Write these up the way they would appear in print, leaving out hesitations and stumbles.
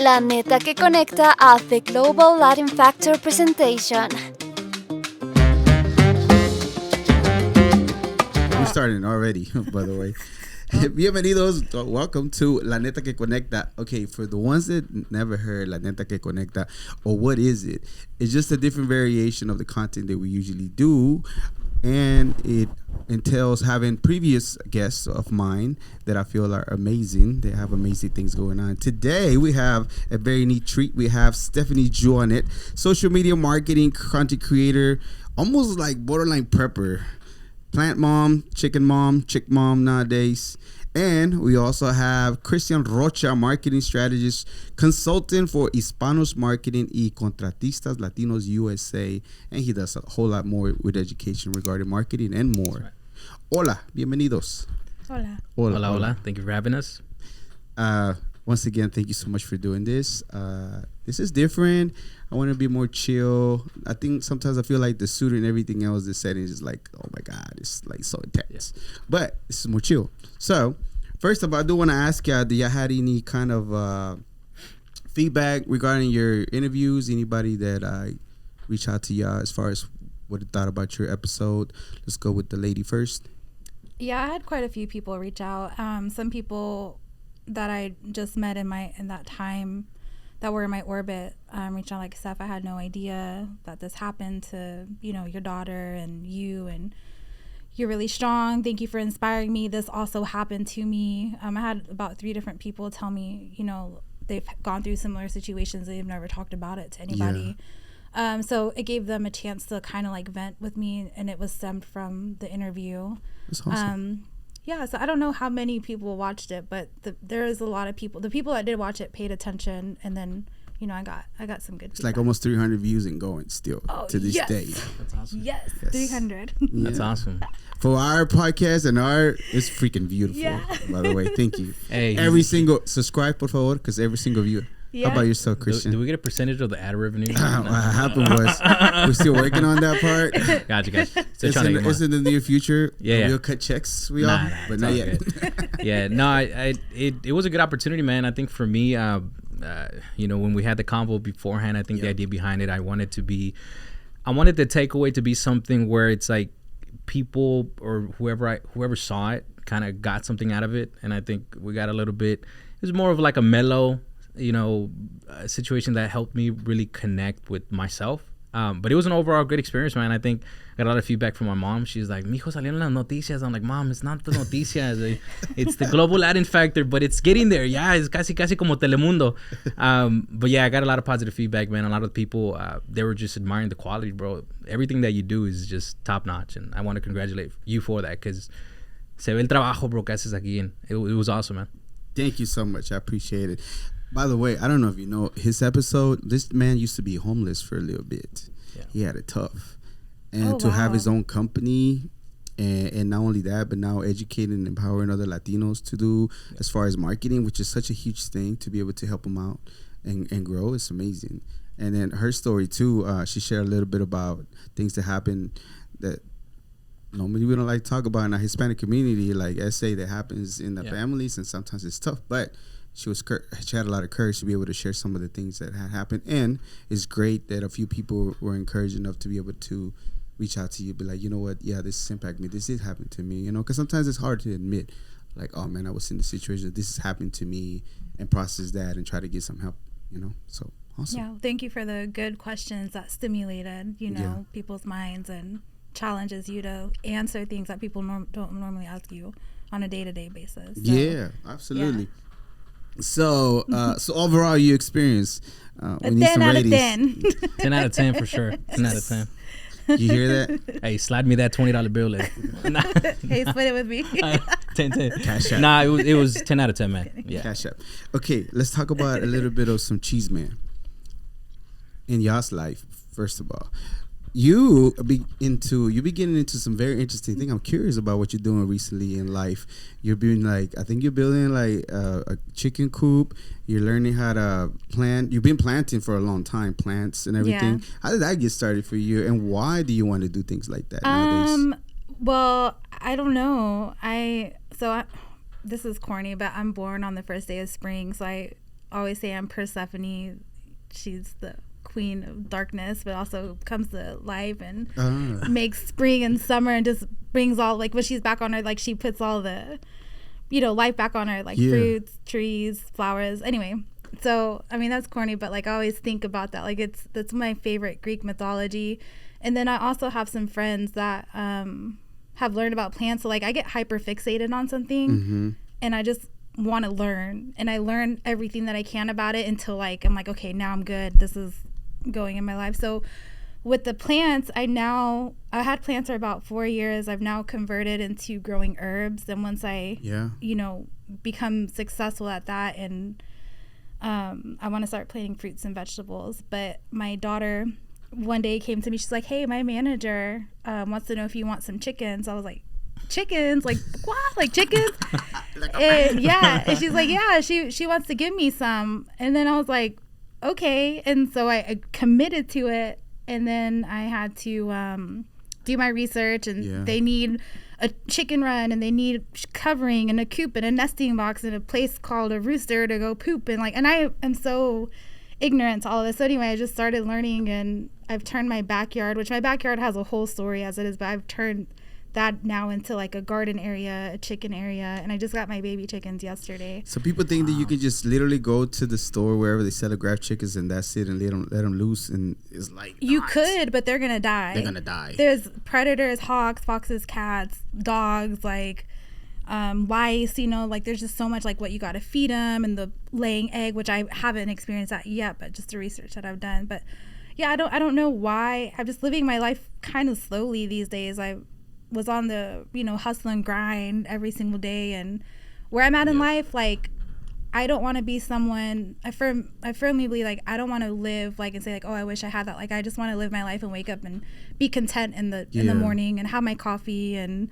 La Neta Que Conecta at the Global Latin Factor presentation. We're starting already, by the way. Bienvenidos, welcome to La Neta Que Conecta. Okay, for the ones that never heard La Neta Que Conecta, or what is it? It's just a different variation of the content that we usually do, and it entails having previous guests of mine that I feel are amazing. They have amazing things going on. Today, we have a very neat treat. We have Stephanie Joanette, social media marketing, content creator, almost like borderline prepper. Plant mom, chick mom nowadays. And we also have Christian Rocha, marketing strategist, consultant for Hispanos Marketing y Contratistas Latinos USA. And he does a whole lot more with education regarding marketing and more. Right. Hola, bienvenidos. Hola. Thank you for having us. Once again, thank you so much for doing this. This is different. I want to be more chill. I think sometimes I feel like the suit and everything else, the setting is like, oh my God, it's like so intense. Yeah. But this is more chill. So, first of all, I do want to ask y'all, do y'all had any kind of feedback regarding your interviews? Anybody that reach out to y'all as far as what they thought about your episode? Let's go with the lady first. Yeah, I had quite a few people reach out. Some people that I just met in that time that were in my orbit reached out like, Steph, I had no idea that this happened to, your daughter and you're really strong. Thank you for inspiring me. This also happened to me. I had about 3 different people tell me, they've gone through similar situations. They've never talked about it to anybody. Yeah. So it gave them a chance to kind of like vent with me, and it was stemmed from the interview. That's awesome. Yeah, so I don't know how many people watched it, but there is a lot of people. The people that did watch it paid attention, and then I got some good. It's feedback. like almost 300 views and going still to this day. That's awesome. Yes. 300. Yeah. That's awesome. For our podcast and it's freaking beautiful. Yeah. By the way, thank you. Hey, every single subscribe, por favor, because every single viewer. Yeah. How about yourself, Christian? Do we get a percentage of the ad revenue? What happened was we're still working on that part. Gotcha. It's in the near future. Yeah. We'll cut checks. But not yet. Yeah. No, it was a good opportunity, man. I think for me, when we had the convo beforehand, I think the idea behind it, I wanted the takeaway to be something where it's like people or whoever saw it kind of got something out of it, and I think we got a little bit. It was more of like a mellow, a situation that helped me really connect with myself. But it was an overall good experience, man. I think I got a lot of feedback from my mom. She's like, "Mijo, salieron las noticias." I'm like, "Mom, it's not the noticias. It's the global Latin factor, but it's getting there. Yeah, it's casi como Telemundo." But yeah, I got a lot of positive feedback, man. A lot of people, they were just admiring the quality, bro. Everything that you do is just top notch, and I want to congratulate you for that, because se ve el trabajo, bro, que haces aquí, and it was awesome, man. Thank you so much. I appreciate it. By the way, I don't know if you know his episode. This man used to be homeless for a little bit. Yeah. He had it tough. And to have his own company and not only that, but now educating and empowering other Latinos to do as far as marketing, which is such a huge thing to be able to help them out and grow. It's amazing. And then her story too, she shared a little bit about things that happen that normally we don't like to talk about in our Hispanic community, like essay that happens in the families, and sometimes it's tough. But she had a lot of courage to be able to share some of the things that had happened, and it's great that a few people were encouraged enough to be able to reach out to you, be like, you know what, yeah, this impacted me, this did happen to me, because sometimes it's hard to admit, like, oh man, I was in the situation, this has happened to me, and process that and try to get some help, so awesome. Yeah, thank you for the good questions that stimulated, people's minds and challenges you to answer things that people don't normally ask you on a day-to-day basis. So, yeah, absolutely. Yeah. So overall, you experience we need 10 some out ratings. of 10. 10 out of 10 for sure. 10 out of 10. You hear that? Hey, slide me that $20 bill. Hey, split it with me. 10. Cash App. Nah, it was 10 out of 10, man. Yeah. Cash App. Okay, let's talk about a little bit of some cheese, man. In y'all's life, first of all, you be getting into some very interesting thing. I'm curious about what you're doing recently in life. You're being I think you're building a chicken coop. You're learning how to plant. You've been planting for a long time, plants and everything. Yeah. How did that get started for you, and why do you want to do things like that nowadays? Well, I don't know. This is corny, but I'm born on the first day of spring, so always say I'm Persephone. She's the queen of darkness, but also comes to life and makes spring and summer and just brings all, like, when she's back on her, like, she puts all the, you know, life back on her, like fruits, trees, flowers. Anyway, so I mean, that's corny, but like I always think about that. Like, that's my favorite Greek mythology. And then I also have some friends that have learned about plants. So like I get hyper fixated on something and I just want to learn, and I learn everything that I can about it until like I'm like, okay, now I'm good. This is going in my life. So with the plants, I had plants for about 4 years. I've now converted into growing herbs, and once I you know, become successful at that, and I want to start planting fruits and vegetables. But my daughter one day came to me, she's like, hey, my manager wants to know if you want some chickens. I was like, chickens? Like, what? Like chickens? And she's like, yeah, she wants to give me some. And then I was like, okay. And so I committed to it, and then I had to do my research, and they need a chicken run, and they need covering and a coop and a nesting box and a place called a rooster to go poop, and like, and I am so ignorant to all of this. So anyway, I just started learning, and I've turned my backyard, which my backyard has a whole story as it is, but I've turned that now into like a garden area, a chicken area, and I just got my baby chickens yesterday. So people think that you can just literally go to the store wherever they sell grab chickens and that's it, and let them loose, and it's like you could, but they're gonna die. They're gonna die. There's predators, hawks, foxes, cats, dogs, like lice. You know, like there's just so much, like what you gotta feed them, and the laying egg, which I haven't experienced that yet, but just the research that I've done. But yeah, I don't know why. I'm just living my life kind of slowly these days. I was on the, you know, hustle and grind every single day, and where I'm at in life, like I don't want to be someone, I firmly believe, like I don't want to live like and say like, oh, I wish I had that. Like I just want to live my life and wake up and be content in the morning and have my coffee and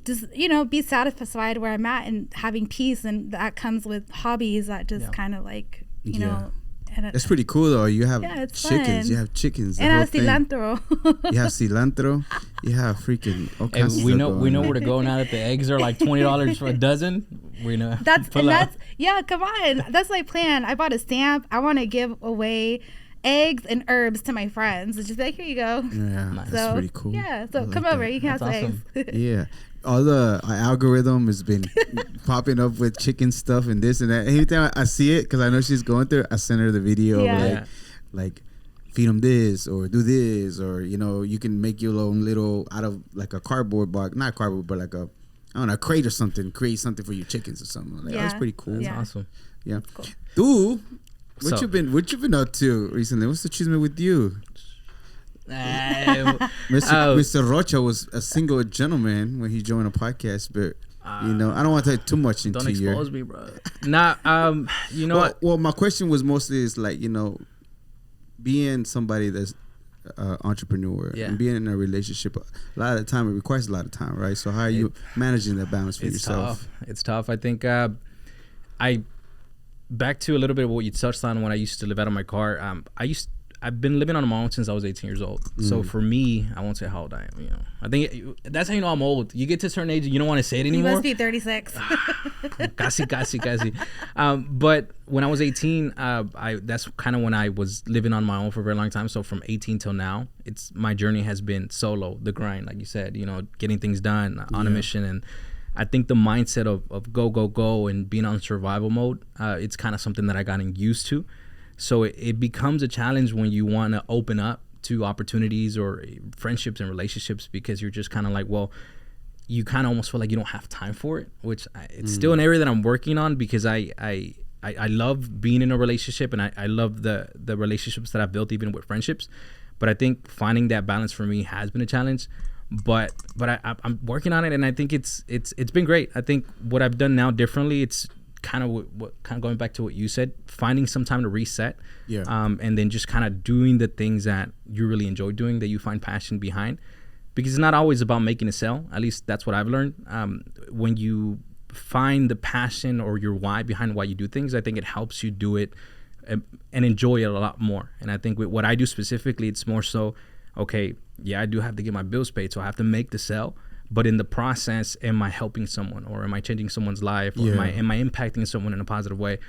just, you know, be satisfied where I'm at and having peace, and that comes with hobbies that just kind of like, you know. And that's pretty cool though. You have chickens. Fun. You have chickens. And I have cilantro. You have cilantro. You have freaking. Okay, we know where to go now that the eggs are like $20 for a dozen. We know. Come on. That's my plan. I bought a stamp. I want to give away eggs and herbs to my friends. It's just like, here you go. Yeah, nice. That's pretty cool. Yeah. So come over. You can have some eggs. Yeah. All the algorithm has been popping up with chicken stuff and this and that. Anytime I see it, because I know she's going through it, I send her the video of like feed them this or do this, or you know, you can make your own little out of like a cardboard box, not cardboard, but like a, I don't know, a crate or something. Create something for your chickens or something. Like, that's pretty cool. That's awesome. Yeah. Cool. Dude, what you been up to recently? What's the chisme with you? Mr. Rocha was a single gentleman when he joined a podcast, but you know, I don't want to take too much into don't expose me, bro. You know. Well, my question was mostly is like, you know, being somebody that's entrepreneur and being in a relationship, a lot of the time it requires a lot of time, right? So how are you managing that balance for yourself? It's tough. I think back to a little bit of what you touched on when I used to live out of my car. I've been living on my own since I was 18 years old. So for me, I won't say how old I am. You know, I think that's how you know I'm old. You get to a certain age and you don't want to say it anymore. You must be 36. Casi. But when I was 18, that's kind of when I was living on my own for a very long time. So from 18 till now, my journey has been solo, the grind, like you said. You know, getting things done on a mission. And I think the mindset of go and being on survival mode, it's kind of something that I gotten used to. So it becomes a challenge when you want to open up to opportunities or friendships and relationships, because you're just kind of like, well, you kind of almost feel like you don't have time for it, which it's still an area that I'm working on, because I love being in a relationship, and I love the relationships that I've built, even with friendships. But I think finding that balance for me has been a challenge. But I'm working on it, and I think it's been great. I think what I've done now differently, it's kind of going back to what you said, finding some time to reset, and then just kind of doing the things that you really enjoy doing, that you find passion behind, because it's not always about making a sale. At least that's what I've learned. When you find the passion or your why behind why you do things, I think it helps you do it and enjoy it a lot more. And I think with what I do specifically, it's more so, okay, I do have to get my bills paid, so I have to make the sale. But in the process, am I helping someone, or am I changing someone's life, or am I impacting someone in a positive way?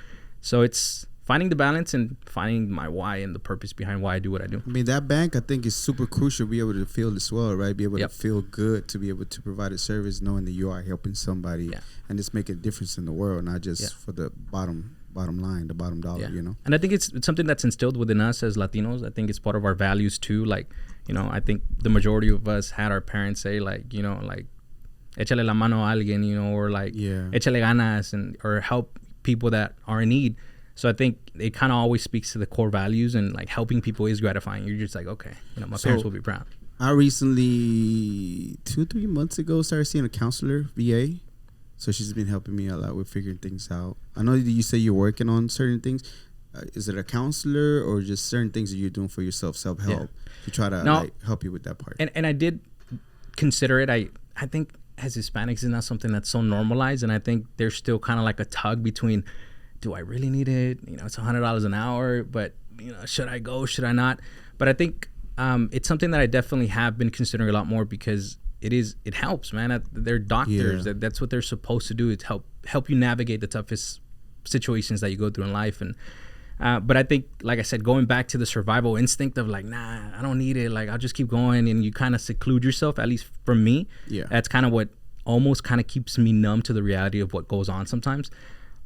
So it's finding the balance and finding my why and the purpose behind why I do what I do. I mean, that bank, I think, is super crucial to be able to feel as well, right? Be able to feel good, to be able to provide a service knowing that you are helping somebody and just make a difference in the world, not just for the bottom line, the bottom dollar, you know? And I think it's something that's instilled within us as Latinos. I think it's part of our values too. Like, you know, I think the majority of us had our parents say, like, you know, like, échale la mano a alguien, you know, or like, échale ganas, and or help people that are in need. So I think it kind of always speaks to the core values, and like helping people is gratifying. You're just like, okay, you know, my parents will be proud. I recently, 2-3 months ago, started seeing a counselor, VA. So she's been helping me a lot with figuring things out. I know that you say you're working on certain things. Is it a counselor or just certain things that you're doing for yourself, self-help, to try to like help you with that part? And I did consider it. I think as Hispanics, it's not something that's so normalized. And I think there's still kind of like a tug between, do I really need it? You know, it's $100 an hour, but, you know, should I go? Should I not? But I think it's something that I definitely have been considering a lot more, because it helps, man. They're doctors. That's what they're supposed to do. It's help you navigate the toughest situations that you go through in life. And but I think, like I said, going back to the survival instinct of like, nah, I don't need it. Like, I'll just keep going, and you kind of seclude yourself. At least for me, that's kind of what almost kind of keeps me numb to the reality of what goes on sometimes.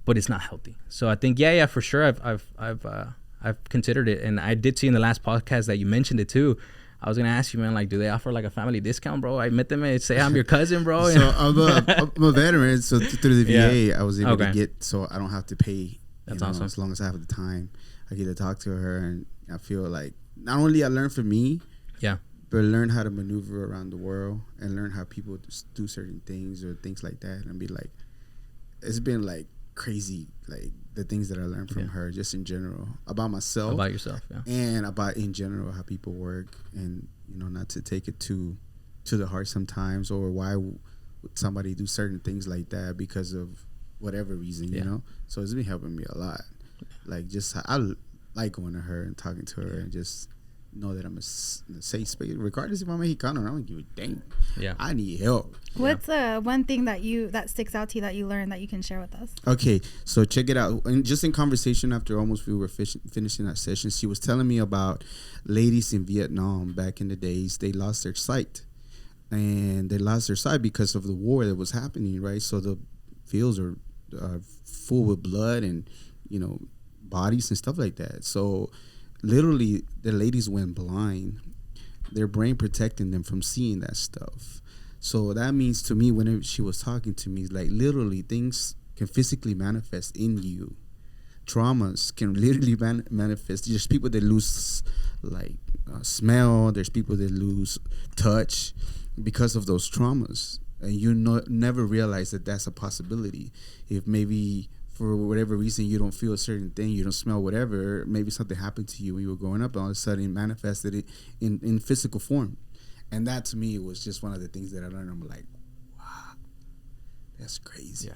But it's not healthy. So I think, for sure, I've considered it, and I did see in the last podcast that you mentioned it too. I was gonna ask you, man, like, do they offer like a family discount, bro? I met them and say I'm your cousin, bro. So I'm a veteran, so through the VA, I was able to get, so I don't have to pay. That's awesome. As long as I have the time, I get to talk to her, and I feel like not only I learn from me, but learn how to maneuver around the world and learn how people do certain things or things like that, and be like, it's been like crazy, like the things that I learned from her, just in general, about myself, about yourself, and about in general how people work, and you know, not to take it to the heart sometimes, or why would somebody do certain things like that because of whatever reason, you know. So it's been helping me a lot. Like, just I like going to her and talking to her, and just know that I'm a safe space, regardless if I'm Mexicano. I don't give a damn. I need help. What's one thing that sticks out to you that you learned that you can share with us? Okay, so check it out. And just in conversation after almost we were finishing that session, she was telling me about ladies in Vietnam back in the days. They lost their sight, and they lost their sight because of the war that was happening, right? So the fields are full with blood and, you know, bodies and stuff like that. So literally the ladies went blind, their brain protecting them from seeing that stuff. So that means to me, whenever she was talking to me, like, literally things can physically manifest in you. Traumas can literally manifest. There's people that lose like smell. There's people that lose touch because of those traumas. And you never realize that that's a possibility. If maybe for whatever reason you don't feel a certain thing, you don't smell whatever, maybe something happened to you when you were growing up, and all of a sudden it manifested it in physical form. And that to me was just one of the things that I learned. I'm like, wow, that's crazy.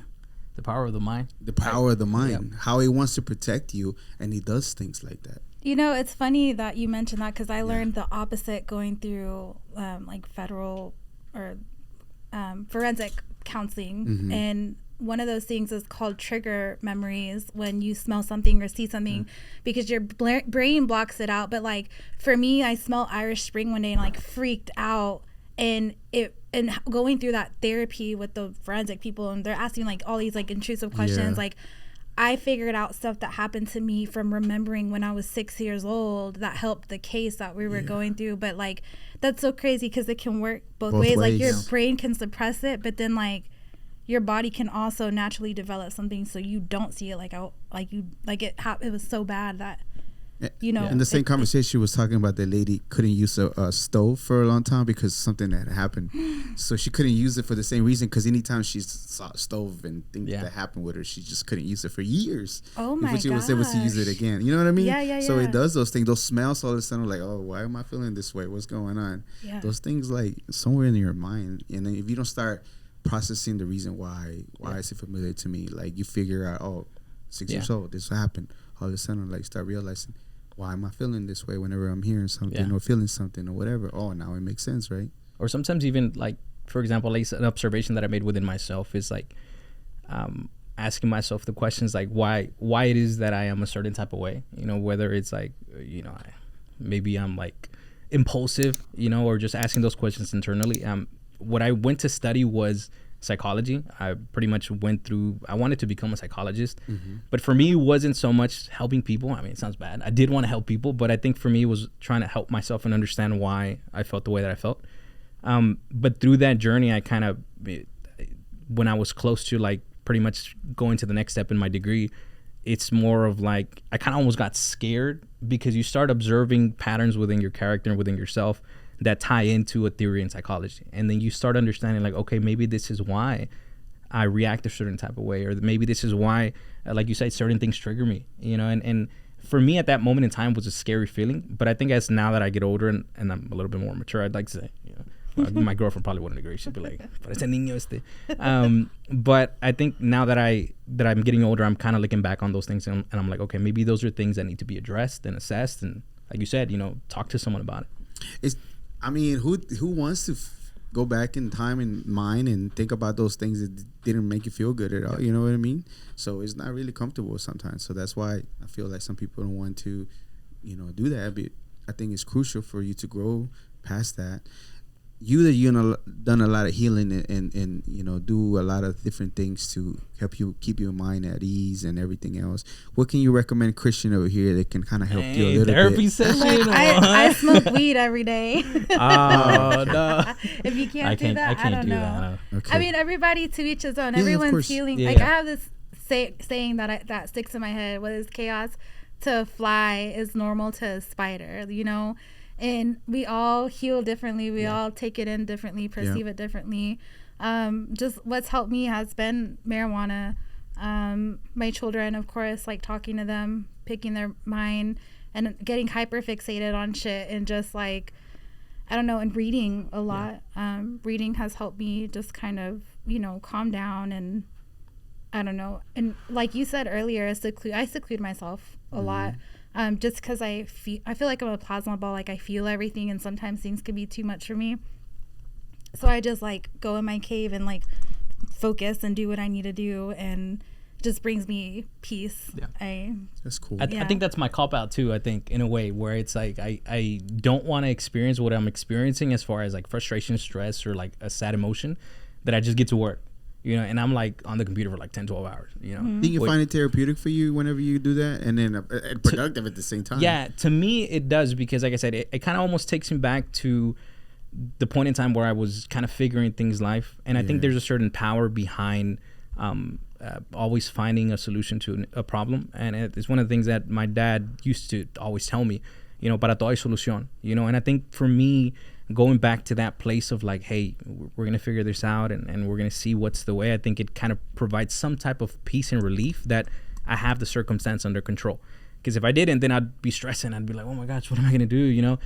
The power of the mind. The power of the mind. How it wants to protect you, and he does things like that. You know, it's funny that you mentioned that, because I learned the opposite going through like federal or forensic counseling, and one of those things is called trigger memories, when you smell something or see something, because your brain blocks it out. But like for me, I smelled Irish Spring one day and like freaked out, and going through that therapy with the forensic people, and they're asking like all these like intrusive questions, like I figured out stuff that happened to me from remembering when I was 6 years old that helped the case that we were going through. But like, that's so crazy, because it can work both ways. Like your brain can suppress it, but then like your body can also naturally develop something so you don't see it. It was so bad that, you know. In the same conversation, she was talking about the lady couldn't use a stove for a long time because something had happened. So she couldn't use it for the same reason, because anytime she saw a stove and things that happened with her, she just couldn't use it for years. Oh my before she was able to use it again. You know what I mean? Yeah. So it does those things. Those smells all of a sudden, like, oh, why am I feeling this way? What's going on? Yeah. Those things, like, somewhere in your mind. And then if you don't start processing the reason why is it familiar to me, like, you figure out, oh, 6 years old, this happened. All of a sudden, like, start realizing, why am I feeling this way whenever I'm hearing something or feeling something or whatever? Oh, now it makes sense, right? Or sometimes even, like, for example, like an observation that I made within myself is like, asking myself the questions like why it is that I am a certain type of way, whether it's like, maybe I'm like impulsive, or just asking those questions internally. What I went to study was psychology. I pretty much I wanted to become a psychologist, but for me, it wasn't so much helping people. I mean, it sounds bad. I did want to help people, but I think for me, it was trying to help myself and understand why I felt the way that I felt. But through that journey, I kind of, when I was close to like pretty much going to the next step in my degree, it's more of like, I kind of almost got scared because you start observing patterns within your character and within yourself that tie into a theory in psychology. And then you start understanding like, okay, maybe this is why I react a certain type of way, or maybe this is why, like you said, certain things trigger me, and for me at that moment in time was a scary feeling. But I think as now that I get older and I'm a little bit more mature, I'd like to say, my girlfriend probably wouldn't agree. She'd be like, "Parece niño este." But I think now that I'm getting older, I'm kind of looking back on those things and I'm like, okay, maybe those are things that need to be addressed and assessed, and like you said, talk to someone about it. Who wants to go back in time and mind and think about those things that didn't make you feel good at all? You know what I mean? So it's not really comfortable sometimes. So that's why I feel like some people don't want to, do that. But I think it's crucial for you to grow past that. You done a lot of healing and do a lot of different things to help you keep your mind at ease and everything else. What can you recommend Christian over here that can kind of help you a little therapy bit? session. I smoke weed every day. Oh no! If you can't do that, I don't know. Okay. I mean, everybody to each his own. Yeah, Everyone's healing. Yeah. Like I have this saying that sticks in my head. What is chaos? To a fly is normal to a spider. And we all heal differently. We all take it in differently, perceive it differently. Just what's helped me has been marijuana. My children, of course, like talking to them, picking their mind, and getting hyper fixated on shit, and just like, I don't know, and reading a lot. Reading has helped me just kind of, calm down, and I don't know. And like you said earlier, I seclude myself a lot. Just because I feel like I'm a plasma ball, like I feel everything, and sometimes things can be too much for me. So I just like go in my cave and like focus and do what I need to do, and it just brings me peace. Yeah. That's cool. I think that's my cop out too. I think in a way where it's like I don't want to experience what I'm experiencing as far as like frustration, stress, or like a sad emotion, that I just get to work. And I'm like on the computer for like 10, 12 hours, Think you find it therapeutic for you whenever you do that, and then productive at the same time? Yeah, to me it does, because like I said, it kind of almost takes me back to the point in time where I was kind of figuring things life. And I think there's a certain power behind always finding a solution to a problem. And it's one of the things that my dad used to always tell me, para todo hay solución, and I think for me, going back to that place of like, hey, we're going to figure this out and we're going to see what's the way, I think it kind of provides some type of peace and relief that I have the circumstance under control. Because if I didn't, then I'd be stressing. I'd be like, oh my gosh, what am I going to do?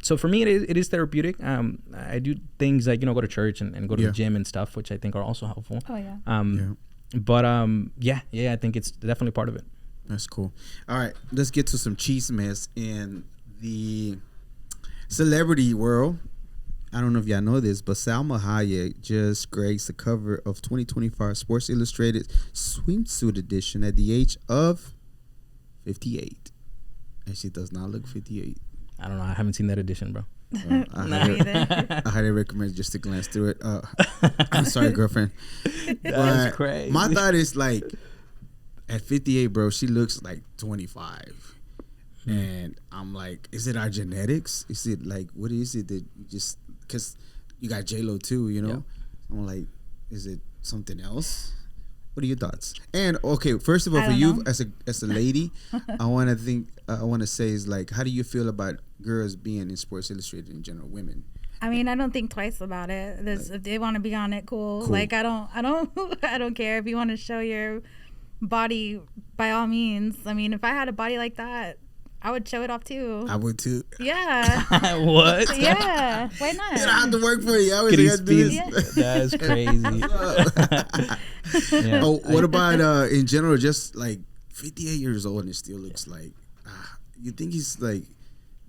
So for me, it is therapeutic. I do things like, go to church and go to the gym and stuff, which I think are also helpful. Oh, yeah. But I think it's definitely part of it. That's cool. All right, let's get to some cheese mess in the celebrity world. I don't know if y'all know this, but Salma Hayek just graced the cover of 2025 Sports Illustrated swimsuit edition at the age of 58. And she does not look 58. I don't know. I haven't seen that edition, bro. I highly recommend just to glance through it. I'm sorry, girlfriend. That's crazy. My thought is like, at 58, bro, she looks like 25. And I'm like, is it our genetics? Is it like, what is it that you just, because you got J-Lo too, I'm like, is it something else? What are your thoughts? And okay, first of all, for you as a lady, I want to say is like, how do you feel about girls being in Sports Illustrated in general, women? I mean, I don't think twice about it. If they want to be on it, cool. Like I don't care if you want to show your body, by all means. I mean, if I had a body like that, I would show it off too. I would too. Yeah. What? Yeah. Why not? You don't have to work for it. I always got to do this. That's crazy. What about in general? Just like 58 years old and it still looks like. You think he's like,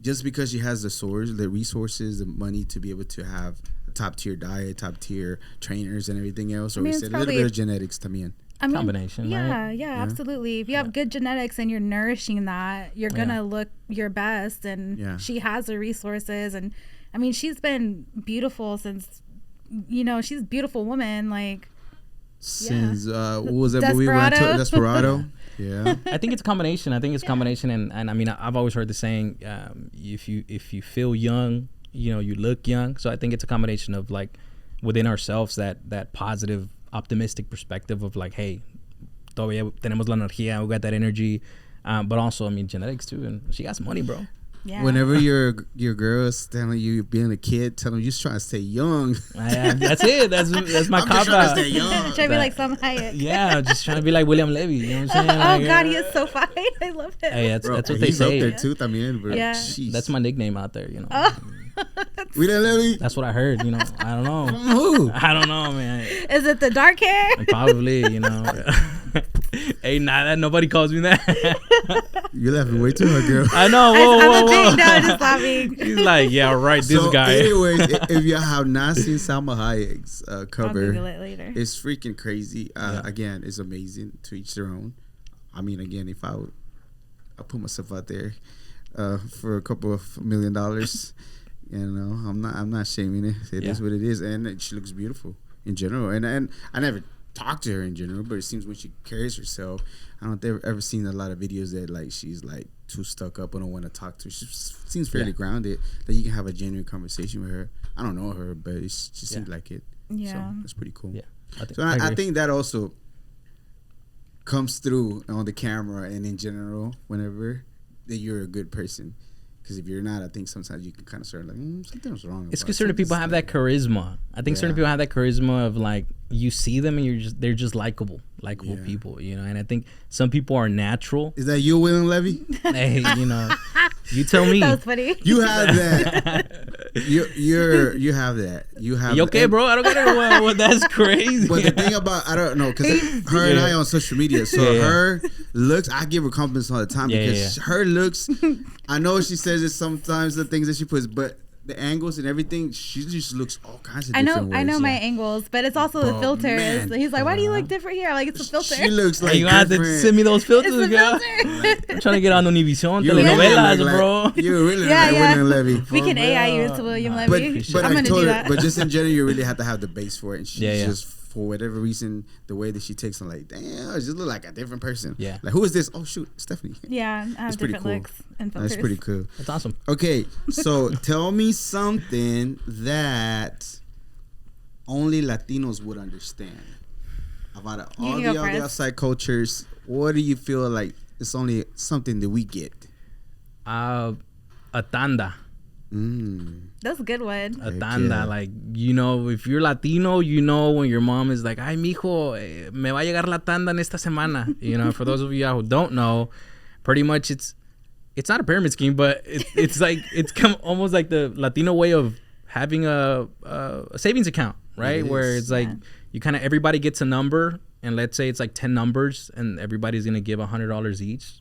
just because she has the resources, the money to be able to have a top tier diet, top tier trainers, and everything else, or is it a little bit of genetics también? I mean, combination, right? Yeah, absolutely. If you have good genetics and you're nourishing that, you're gonna look your best. And she has the resources, and I mean, she's been beautiful since, she's a beautiful woman. Like since what was that movie? Desperado. Yeah, I think it's a combination. And I mean, I've always heard the saying, if you feel young, you look young. So I think it's a combination of like within ourselves that positive, optimistic perspective of like, hey, todavía tenemos la energía, we got that energy, but also, I mean, genetics too, and she got some money, bro. Yeah. Whenever your girl is telling you being a kid, tell them you're just trying to stay young. That's it. That's my cop out. Trying to be like some Hayek. Yeah, just trying to be like William Levy. You know what I'm saying? Like, God, he is so fine. I love him. Hey, that's what they he's say. Up there too, también, bro. Yeah. That's my nickname out there. William Levy. That's what I heard. I don't know. From who? I don't know, man. Is it the dark hair? Probably. Hey, nobody calls me that. You're laughing way too hard, girl. I know. Whoa. No, just laughing. He's like, yeah, right. This guy. Anyways, if you have not seen Salma Hayek's cover, I'll Google it later. It's freaking crazy. Again, it's amazing. To each their own. I mean, again, if I'll put myself out there for a couple of $1 million. I'm not shaming it. It is what it is, and she looks beautiful in general. And I never talked to her in general, but it seems when she carries herself, I don't think I've ever seen a lot of videos that like she's like too stuck up and don't want to talk to her. She seems fairly grounded, that you can have a genuine conversation with her. I don't know her, but it just seems like it. Yeah, so that's pretty cool. Yeah, I think that also comes through on the camera and in general whenever that you're a good person. Because if you're not, I think sometimes you can kind of start like, something's wrong. It's because certain people have that charisma. I think certain people have that charisma of like, you see them and they're just likable people, And I think some people are natural. Is that you, William Levy? Hey, you tell me. That was funny. You have that. You have that. You have. You okay, bro? I don't get it. Well, that's crazy. But the thing about, I don't know, because her and I on social media, so her looks, I give her compliments all the time because her looks. I know she says it sometimes, the things that she puts, but the angles and everything, she just looks all kinds of different ways. I know my angles, but it's also the filters. Man. He's like, why do you look different here? I'm like, it's a filter. She looks like you have to send me those filters, girl. I'm trying to get on Univision, telenovelas, bro. You're really like William Levy. We can AI you into William Levy. But I'm going to do that. But just in general, you really have to have the base for it. And she's just, for whatever reason, the way that she takes, I'm like, damn, I just look like a different person. Yeah. Like, who is this? Oh, shoot, Stephanie. Yeah, I have different looks and filters. That's pretty cool. That's awesome. Okay, so tell me something that only Latinos would understand about all the other outside cultures. What do you feel like it's only something that we get? A tanda. That's a good one. A tanda, like, if you're Latino, when your mom is like, ay, mijo, me va a llegar la tanda en esta semana. For those of you who don't know, pretty much it's not a pyramid scheme, but it's like, it's almost like the Latino way of having a savings account, right? Where it's like, you kind of, everybody gets a number, and let's say it's like 10 numbers, and everybody's going to give $100 each.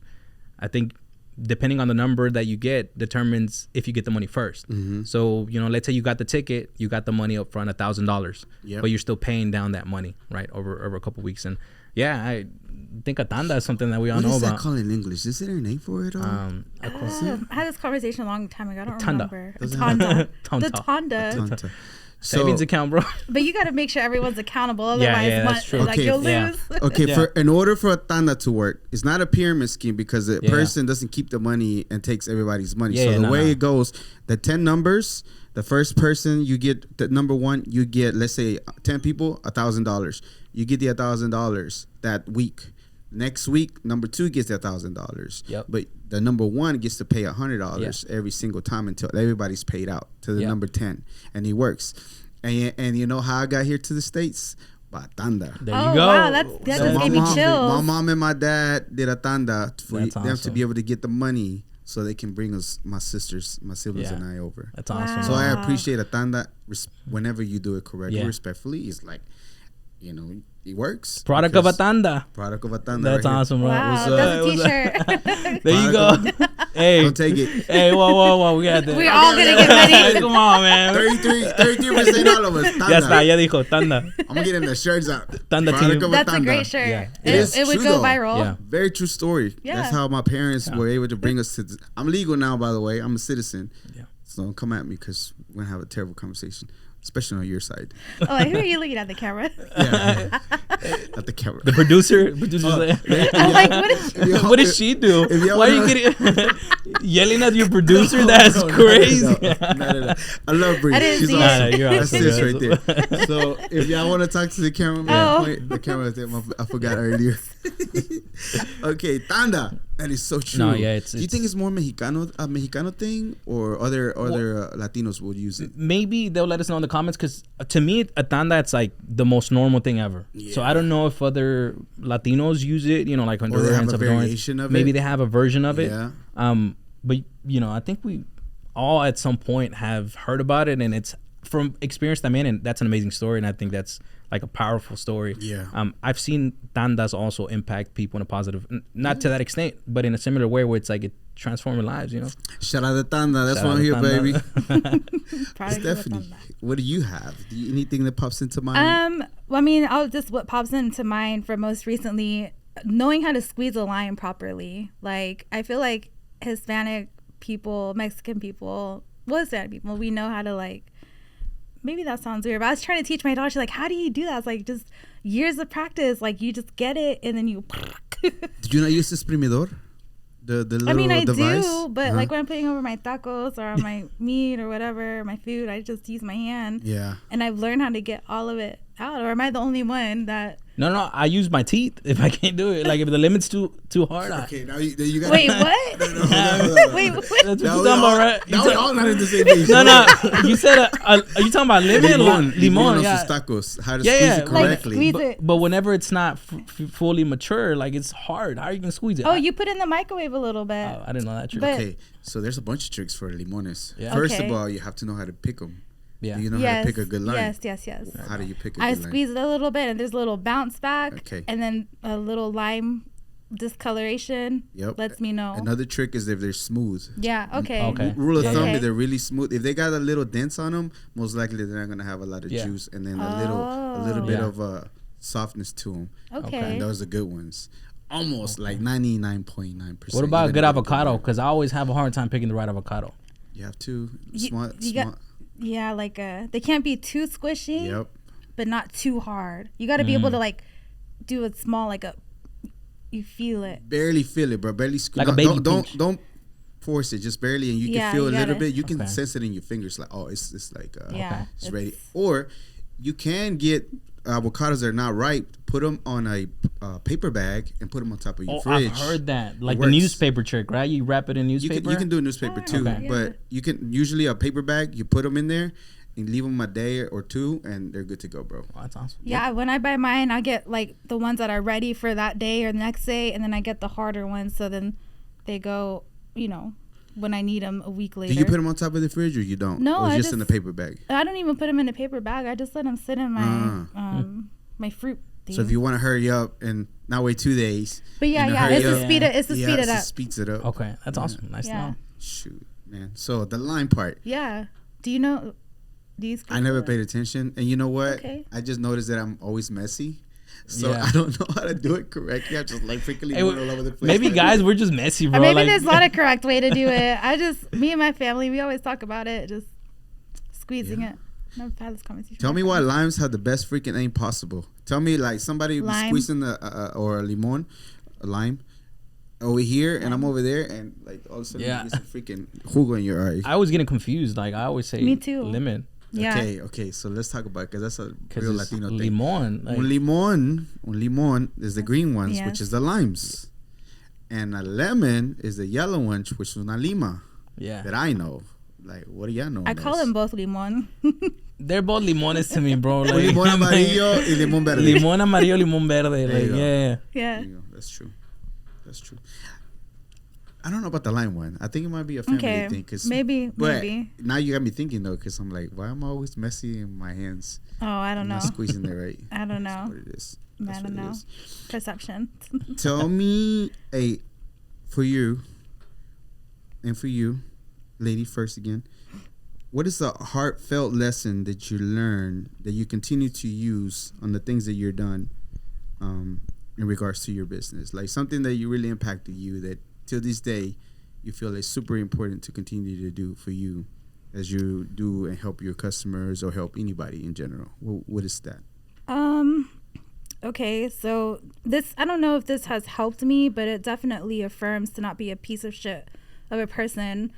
I think depending on the number that you get determines if you get the money first. So, let's say you got the ticket, you got the money up front, $1,000, but you're still paying down that money, right, over a couple weeks. And I think a tanda is something that we all know about. What is that called in English? Is there a name for it? I had this conversation a long time ago. I don't remember. Tanda. The tanda. Savings account, bro. But you got to make sure everyone's accountable. Otherwise, that's true. Like, you'll lose. Okay, in order for a tanda to work, it's not a pyramid scheme because the person doesn't keep the money and takes everybody's money. The way it goes, the 10 numbers, the first person you get, the number one, you get, let's say 10 people, $1,000. You get the $1,000 that week. Next week, number two gets the $1,000. But the number one gets to pay $100 every single time until everybody's paid out to the number 10, and he works. And you know how I got here to the States? By tanda. There you go. Wow, that just gave me chills. My mom and my dad did a tanda for them awesome. to be able to get the money so they can bring us, my siblings and I over. That's awesome. So I appreciate a tanda whenever you do it correctly, respectfully. It's like, It works. Product of a tanda. Product of a tanda. That's right awesome, bro. Wow, that's a t-shirt. There you go. Hey, Don't take it. Hey, whoa. We got that. We're all going to get ready. Come on, man. 33% all of us. Tanda. Ya está, ya dijo, tanda. I'm going to get him the shirts out. Tanda Product team. of a That's a tanda. great shirt. Yeah. It would true, go though. viral. Yeah. Very true story. Yeah. That's how my parents were able to bring us to this. I'm legal now, by the way. I'm a citizen. Yeah. So don't come at me because we're going to have a terrible conversation, especially on your side. Oh, who are you looking at the camera? Yeah. At the camera. The producer's I'm like, what is what did she do? if y'all Why are you wanna- getting yelling at your producer? That's crazy. No. I love Bree. I didn't She's see awesome. it. You're That's awesome, sis bro. right there. So if y'all want to talk to the cameraman, Oh. point the camera there. I forgot earlier. Okay, tanda. That is so true. No, yeah, Do you think it's more Mexicano thing, or other Latinos would use it? Maybe they'll let us know in the comments, because to me, a tanda, it's like the most normal thing ever. So I don't know if other Latinos use it, like Or they Hondurans, have a Salvadorans. variation of Maybe it. they have a version of it. Yeah. But I think we all at some point have heard about it, and it's from experience I'm in, and that's an amazing story, and I think that's like a powerful story. Yeah. I've seen tandas also impact people in a positive, not to that extent, but in a similar way where it's like it transforming lives. Shout out to tanda. That's Shout why out I'm to here, tanda. baby. product of a Stephanie, tanda? what do you have? Anything that pops into mind? Well, I mean, what pops into mind for most recently, knowing how to squeeze a lime properly. Like, I feel like Hispanic people, Mexican people, Hispanic people, we know how to, like, maybe that sounds weird, but I was trying to teach my daughter, she's like, how do you do that? It's like, just years of practice. Like, you just get it and then you Did you not use this exprimidor? The little I mean, I device? do, but like when I'm putting over my tacos or on my meat or whatever, my food, I just use my hand. Yeah. And I've learned how to get all of it out. Or am I the only one that? No, I use my teeth if I can't do it. Like if the limit's too hard. Okay, now you got. Wait, what? No. Wait, what? That's what Now you're we talking all, about, right? now we all not in the same page. No. You said, are you talking about lemon? Limon on Yeah. sus tacos. How to Yeah, squeeze yeah. it Like, correctly. squeeze it. But whenever it's not fully mature, like it's hard. How are you gonna squeeze it? Oh, you put it in the microwave a little bit. Oh, I didn't know that trick. But- Okay, so there's a bunch of tricks for limones. Yeah. First Okay. of all, you have to know how to pick them. Yeah. Do you know how Yes, to pick a good line? yes. How do you pick a I good line? squeeze it a little bit, and there's a little bounce back, Okay. and then a little lime discoloration. Yep. Lets me know. Another trick is if they're smooth. Yeah. Okay. Okay. Rule of Yeah, thumb, yeah. if they're really smooth, if they got a little dents on them, most likely they're not gonna have a lot of Yeah. juice, and then a little bit Yeah. of softness to them. Okay. And those are good ones. Almost like 99.9%. What about a good avocado? Because I always have a hard time picking the right avocado. You have to You- smart. you got- Yeah, like they can't be too squishy, Yep. but not too hard. You got to be able to like do it small, like you feel it. Barely feel it, bro. Barely squeeze. Like a baby Don't force it. Just barely, and you Yeah, can feel you a little gotta- bit. You can Okay. sense it in your fingers. Like, oh, it's like Yeah, it's ready. Or you can get avocados that are not ripe. Put them on a paper bag and put them on top of your Oh, fridge. I've heard that. Like the works. newspaper trick, right? You wrap it in newspaper. You can do a newspaper too, Okay. but you can usually a paper bag. You put them in there and leave them a day or two, and they're good to go, bro. Oh, that's awesome. Yeah, when I buy mine, I get like the ones that are ready for that day or the next day, and then I get the harder ones. So then they go, when I need them a week later. Do you put them on top of the fridge or you don't? No, or I just in the just- paper bag. I don't even put them in a paper bag. I just let them sit in my my fruit. So if you want to hurry up and not wait 2 days. But yeah, and yeah, hurry it's to up- speed it. It's to yeah, speed it it up. speeds it up. Okay, that's awesome. Nice to Yeah. know. Shoot, man. So the line part, Yeah. Do you know? Do you? I never paid attention, and you know what? Okay. I just noticed that I'm always messy, so Yeah. I don't know how to do it correctly. I just like freaking Hey, all over the place. maybe guys, we're just messy, bro. Maybe Like, there's not a correct way to do it. Me and my family, we always talk about it, just squeezing it. Never had this conversation. Tell me why limes have the best freaking aim possible. Tell me, like, somebody Lime. squeezing or a limon, a lime, over here, and I'm over there, and like all of a sudden Yeah. you get some freaking jugo in your eye. I was getting confused. Like I always say, Me too. lemon. Yeah. Okay. So let's talk about it because that's a Because real it's Latino thing. limon. Like, Un limon is the green ones, Yes. which is the limes, and a lemon is the yellow ones, which is una lima. yeah. That I know. Like, what do y'all know? I call them both limon. They're both limones to me, bro. Like, limon amarillo y limon verde. Limón amarillo, limón verde. There Like, you go. yeah. Yeah. There you go. That's true. I don't know about the lime one. I think it might be a family Okay. thing. Cause, Maybe. but Maybe. now you got me thinking though, because I'm like, why am I always messy in my hands? Oh, I don't I'm know. not squeezing it right. I don't That's know. what it is. I don't know. Perception. Tell me, for you, and for you, lady first again, what is a heartfelt lesson that you learned that you continue to use on the things that you're done in regards to your business? Like something that you really impacted you that till this day you feel is super important to continue to do for you as you do and help your customers or help anybody in general. What is that? Okay, so this, I don't know if this has helped me, but it definitely affirms to not be a piece of shit of a person.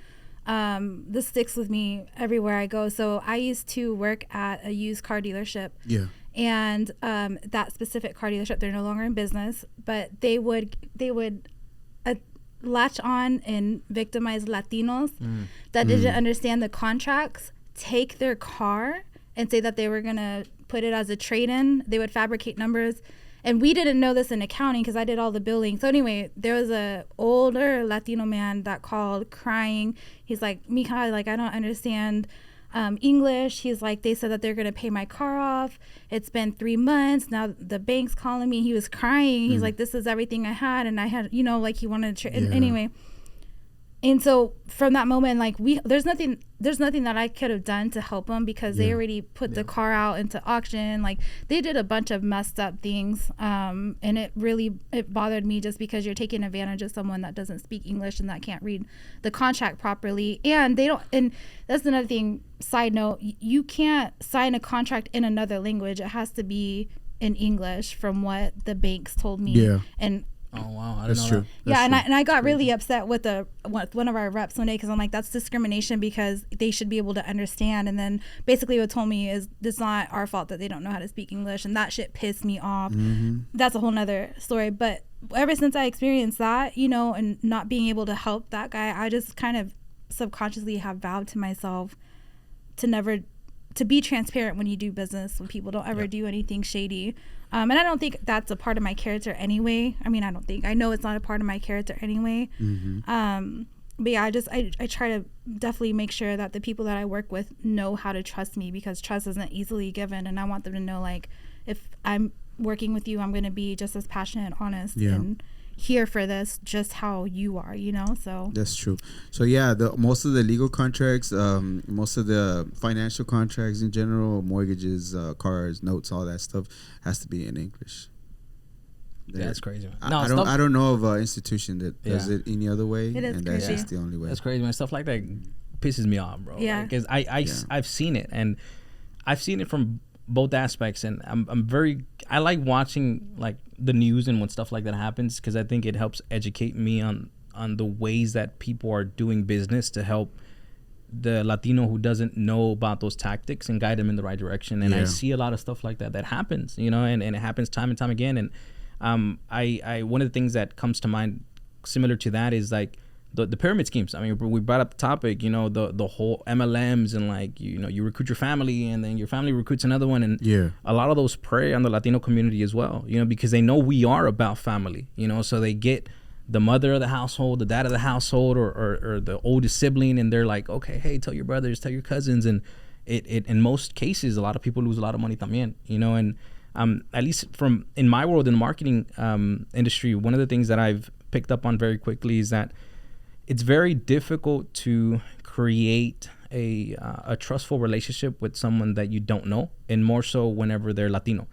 This sticks with me everywhere I go. So I used to work at a used car dealership. Yeah. And that specific car dealership, they're no longer in business, but they would latch on and victimize Latinos that didn't understand the contracts, take their car and say that they were going to put it as a trade-in. They would fabricate numbers. And we didn't know this in accounting because I did all the billing. So anyway, there was a older Latino man that called crying. He's like, Mija, like, I don't understand English. He's like, they said that they're going to pay my car off. It's been 3 months. Now the bank's calling me. He was crying. He's like, this is everything I had. And I had, you know, like he wanted to, anyway. And so from that moment, like there's nothing that I could have done to help them because they already put the car out into auction. Like they did a bunch of messed up things. And it bothered me just because you're taking advantage of someone that doesn't speak English and that can't read the contract properly. And and that's another thing, side note, you can't sign a contract in another language. It has to be in English from what the banks told me. Yeah. And oh wow, I that's don't know true. That. Yeah, and I got really upset with one of our reps one day because I'm like, that's discrimination because they should be able to understand. And then basically what told me is it's not our fault that they don't know how to speak English, and that shit pissed me off. That's a whole nother story. But ever since I experienced that, you know, and not being able to help that guy, I just kind of subconsciously have vowed to myself to be transparent when you do business with people. Don't ever do anything shady. And I don't think that's a part of my character anyway. I mean, I know it's not a part of my character anyway. But yeah, I try to definitely make sure that the people that I work with know how to trust me because trust isn't easily given. And I want them to know, like, if I'm working with you, I'm going to be just as passionate and honest and here for this just how you are, you know. So that's true. So yeah, most of the legal contracts, most of the financial contracts in general, mortgages, cars, notes, all that stuff has to be in English. Yeah, that's crazy, man. I don't know of an institution that does it any other way, and that's just the only way. That's crazy, man. Stuff like that pisses me off, bro. Yeah, because I've seen it, and I've seen it from both aspects, and I like watching like the news and when stuff like that happens because I think it helps educate me on the ways that people are doing business to help the Latino who doesn't know about those tactics and guide them in the right direction. And I see a lot of stuff like that happens, you know, and it happens time and time again. And I one of the things that comes to mind similar to that is like the pyramid schemes. I mean, we brought up the topic, you know, the whole MLMs and like, you know, you recruit your family and then your family recruits another one. And a lot of those prey on the Latino community as well, you know, because they know we are about family, you know, so they get the mother of the household, the dad of the household, or the oldest sibling. And they're like, okay, hey, tell your brothers, tell your cousins. And it in most cases, a lot of people lose a lot of money también, you know, and at least in my world, in the marketing industry, one of the things that I've picked up on very quickly is that it's very difficult to create a trustful relationship with someone that you don't know, and more so whenever they're Latino,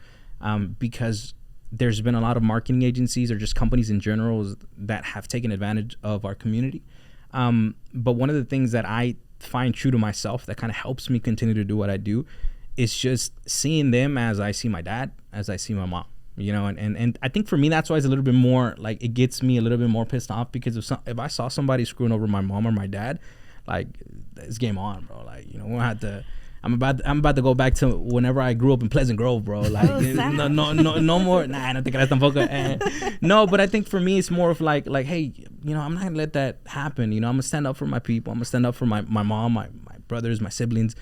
because there's been a lot of marketing agencies or just companies in general that have taken advantage of our community. But one of the things that I find true to myself that kind of helps me continue to do what I do is just seeing them as I see my dad, as I see my mom. You know, and I think for me, that's why it's a little bit more like it gets me a little bit more pissed off because if I saw somebody screwing over my mom or my dad, like it's game on, bro. Like, you know, we'll have to. I'm about to go back to whenever I grew up in Pleasant Grove, bro. Like no more. Nah, I don't think that's tampoco. No, but I think for me, it's more of like, hey, you know, I'm not gonna let that happen. You know, I'm gonna stand up for my people. I'm gonna stand up for my mom, my brothers, my siblings.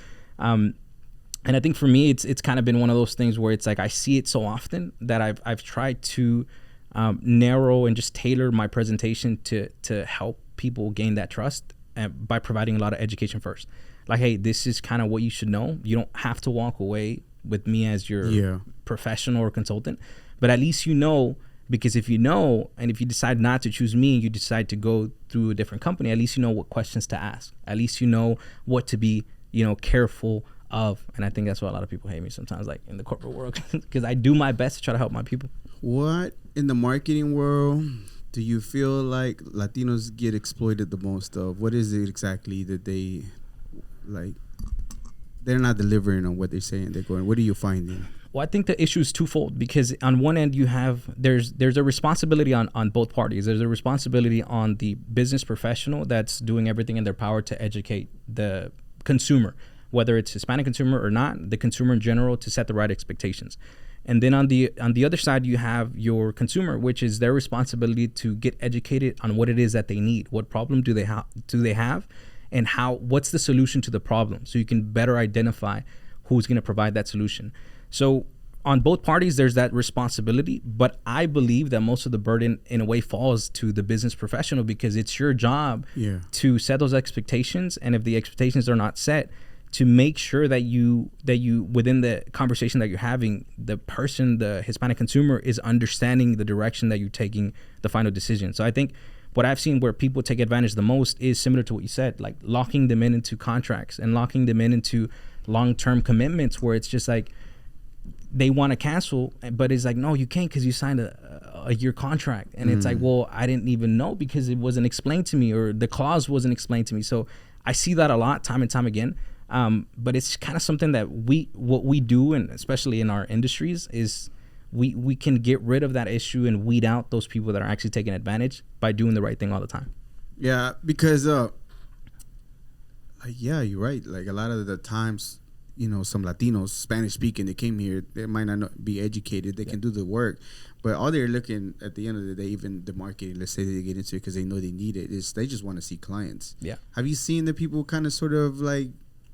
And I think for me, it's kind of been one of those things where it's like I see it so often that I've tried to narrow and just tailor my presentation to help people gain that trust by providing a lot of education first. Like, hey, this is kind of what you should know. You don't have to walk away with me as your professional or consultant, But at least you know, because if you know, and if you decide not to choose me and you decide to go through a different company, at least you know what questions to ask. At least you know what to be, careful of. And I think that's why a lot of people hate me sometimes, like in the corporate world, because I do my best to try to help my people. What in the marketing world do you feel like Latinos get exploited the most of? What is it exactly that they, like, they're not delivering on what they're saying they're going? What are you finding? Well, I think the issue is twofold, because on one end you have, there's a responsibility on both parties. There's a responsibility on the business professional that's doing everything in their power to educate the consumer, whether it's Hispanic consumer or not, the consumer in general, to set the right expectations. And then on the other side, you have your consumer, which is their responsibility to get educated on what it is that they need. What problem do they have, and what's the solution to the problem, so you can better identify who's going to provide that solution. So on both parties, there's that responsibility, but I believe that most of the burden in a way falls to the business professional, because it's your job to set those expectations. And if the expectations are not set, to make sure that you within the conversation that you're having, the Hispanic consumer is understanding the direction that you're taking the final decision. So I think what I've seen where people take advantage the most is similar to what you said, like locking them into contracts and locking them into long-term commitments, where it's just like they want to cancel, but it's like, no, you can't, because you signed a year contract. And it's like, well, I didn't even know, because it wasn't explained to me, or the clause wasn't explained to me. So I see that a lot, time and time again. But it's kind of something that what we do, and especially in our industries, is we can get rid of that issue and weed out those people that are actually taking advantage by doing the right thing all the time. Yeah, because you're right. Like a lot of the times, some Latinos, Spanish speaking, they came here, they might not be educated, they can do the work, but all they're looking at the end of the day, even the marketing, let's say they get into it because they know they need it, is they just want to see clients. Yeah. Have you seen the people kind of sort of like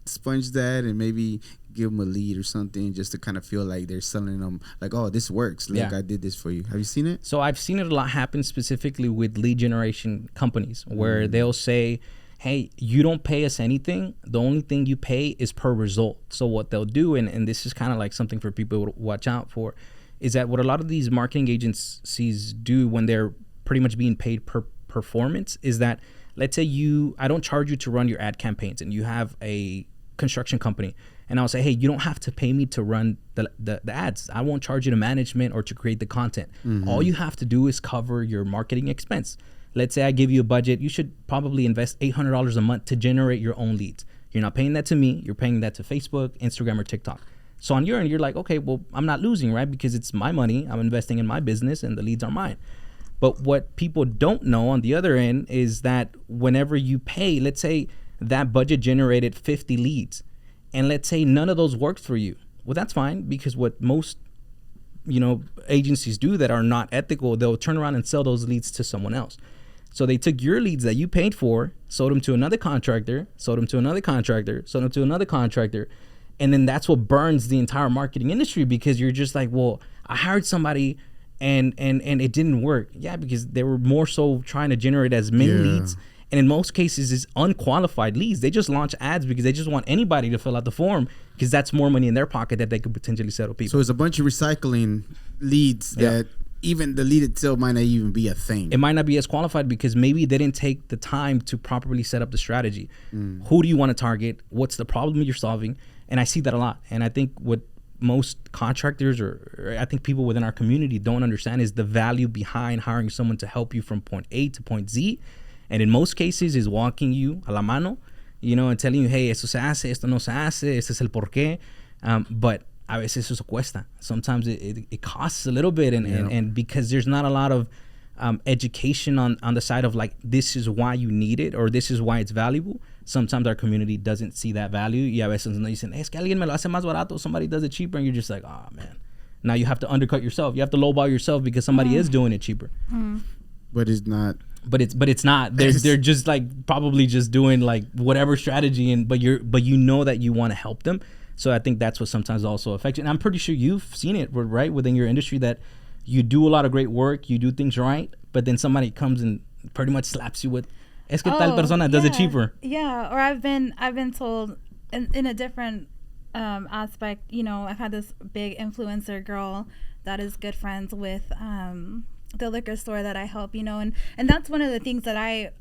sponge that and maybe give them a lead or something, just to kind of feel like they're selling them, like, oh, this works, like I did this for you? Have you seen it? So I've seen it a lot happen, specifically with lead generation companies, where they'll say, hey, you don't pay us anything, the only thing you pay is per result. So what they'll do, and this is kind of like something for people to watch out for, is that what a lot of these marketing agencies do when they're pretty much being paid per performance is that, let's say I don't charge you to run your ad campaigns, and you have a construction company, and I'll say, hey, you don't have to pay me to run the ads. I won't charge you to management or to create the content. All you have to do is cover your marketing expense. Let's say I give you a budget, you should probably invest $800 a month to generate your own leads. You're not paying that to me, you're paying that to Facebook, Instagram, or TikTok. So on your end, you're like, okay, well, I'm not losing, right? Because it's my money, I'm investing in my business, and the leads are mine. But what people don't know on the other end is that whenever you pay, let's say that budget generated 50 leads, and let's say none of those worked for you. Well, that's fine, because what most agencies do that are not ethical, they'll turn around and sell those leads to someone else. So they took your leads that you paid for, sold them to another contractor, sold them to another contractor, sold them to another contractor. And then that's what burns the entire marketing industry, because you're just like, well, I hired somebody and it didn't work. Yeah, because they were more so trying to generate as many leads. And in most cases, it's unqualified leads. They just launch ads because they just want anybody to fill out the form, because that's more money in their pocket that they could potentially settle people. So it's a bunch of recycling leads that even the lead itself might not even be a thing. It might not be as qualified because maybe they didn't take the time to properly set up the strategy. Who do you want to target? What's the problem you're solving? And I see that a lot. And I think what most contractors or I think people within our community don't understand is the value behind hiring someone to help you from point A to point Z. And in most cases is walking you a la mano, and telling you, hey, esto se hace, esto no se hace, este es el porqué. But a veces eso cuesta. Sometimes it costs a little bit, and because there's not a lot of education on the side of like, this is why you need it, or this is why it's valuable. Sometimes our community doesn't see that value. Y a veces nos dicen, es que alguien me lo hace más barato, somebody does it cheaper, and you're just like, oh man. Now you have to undercut yourself. You have to lowball yourself because somebody is doing it cheaper. But it's not. But it's not. They're just like probably just doing like whatever strategy, but you know that you want to help them. So I think that's what sometimes also affects you. And I'm pretty sure you've seen it, right, within your industry, that you do a lot of great work, you do things right, but then somebody comes and pretty much slaps you with, es que tal persona does it cheaper. Yeah, or I've been told in a different aspect, I've had this big influencer girl that is good friends with the liquor store that I help, you know, and that's one of the things that I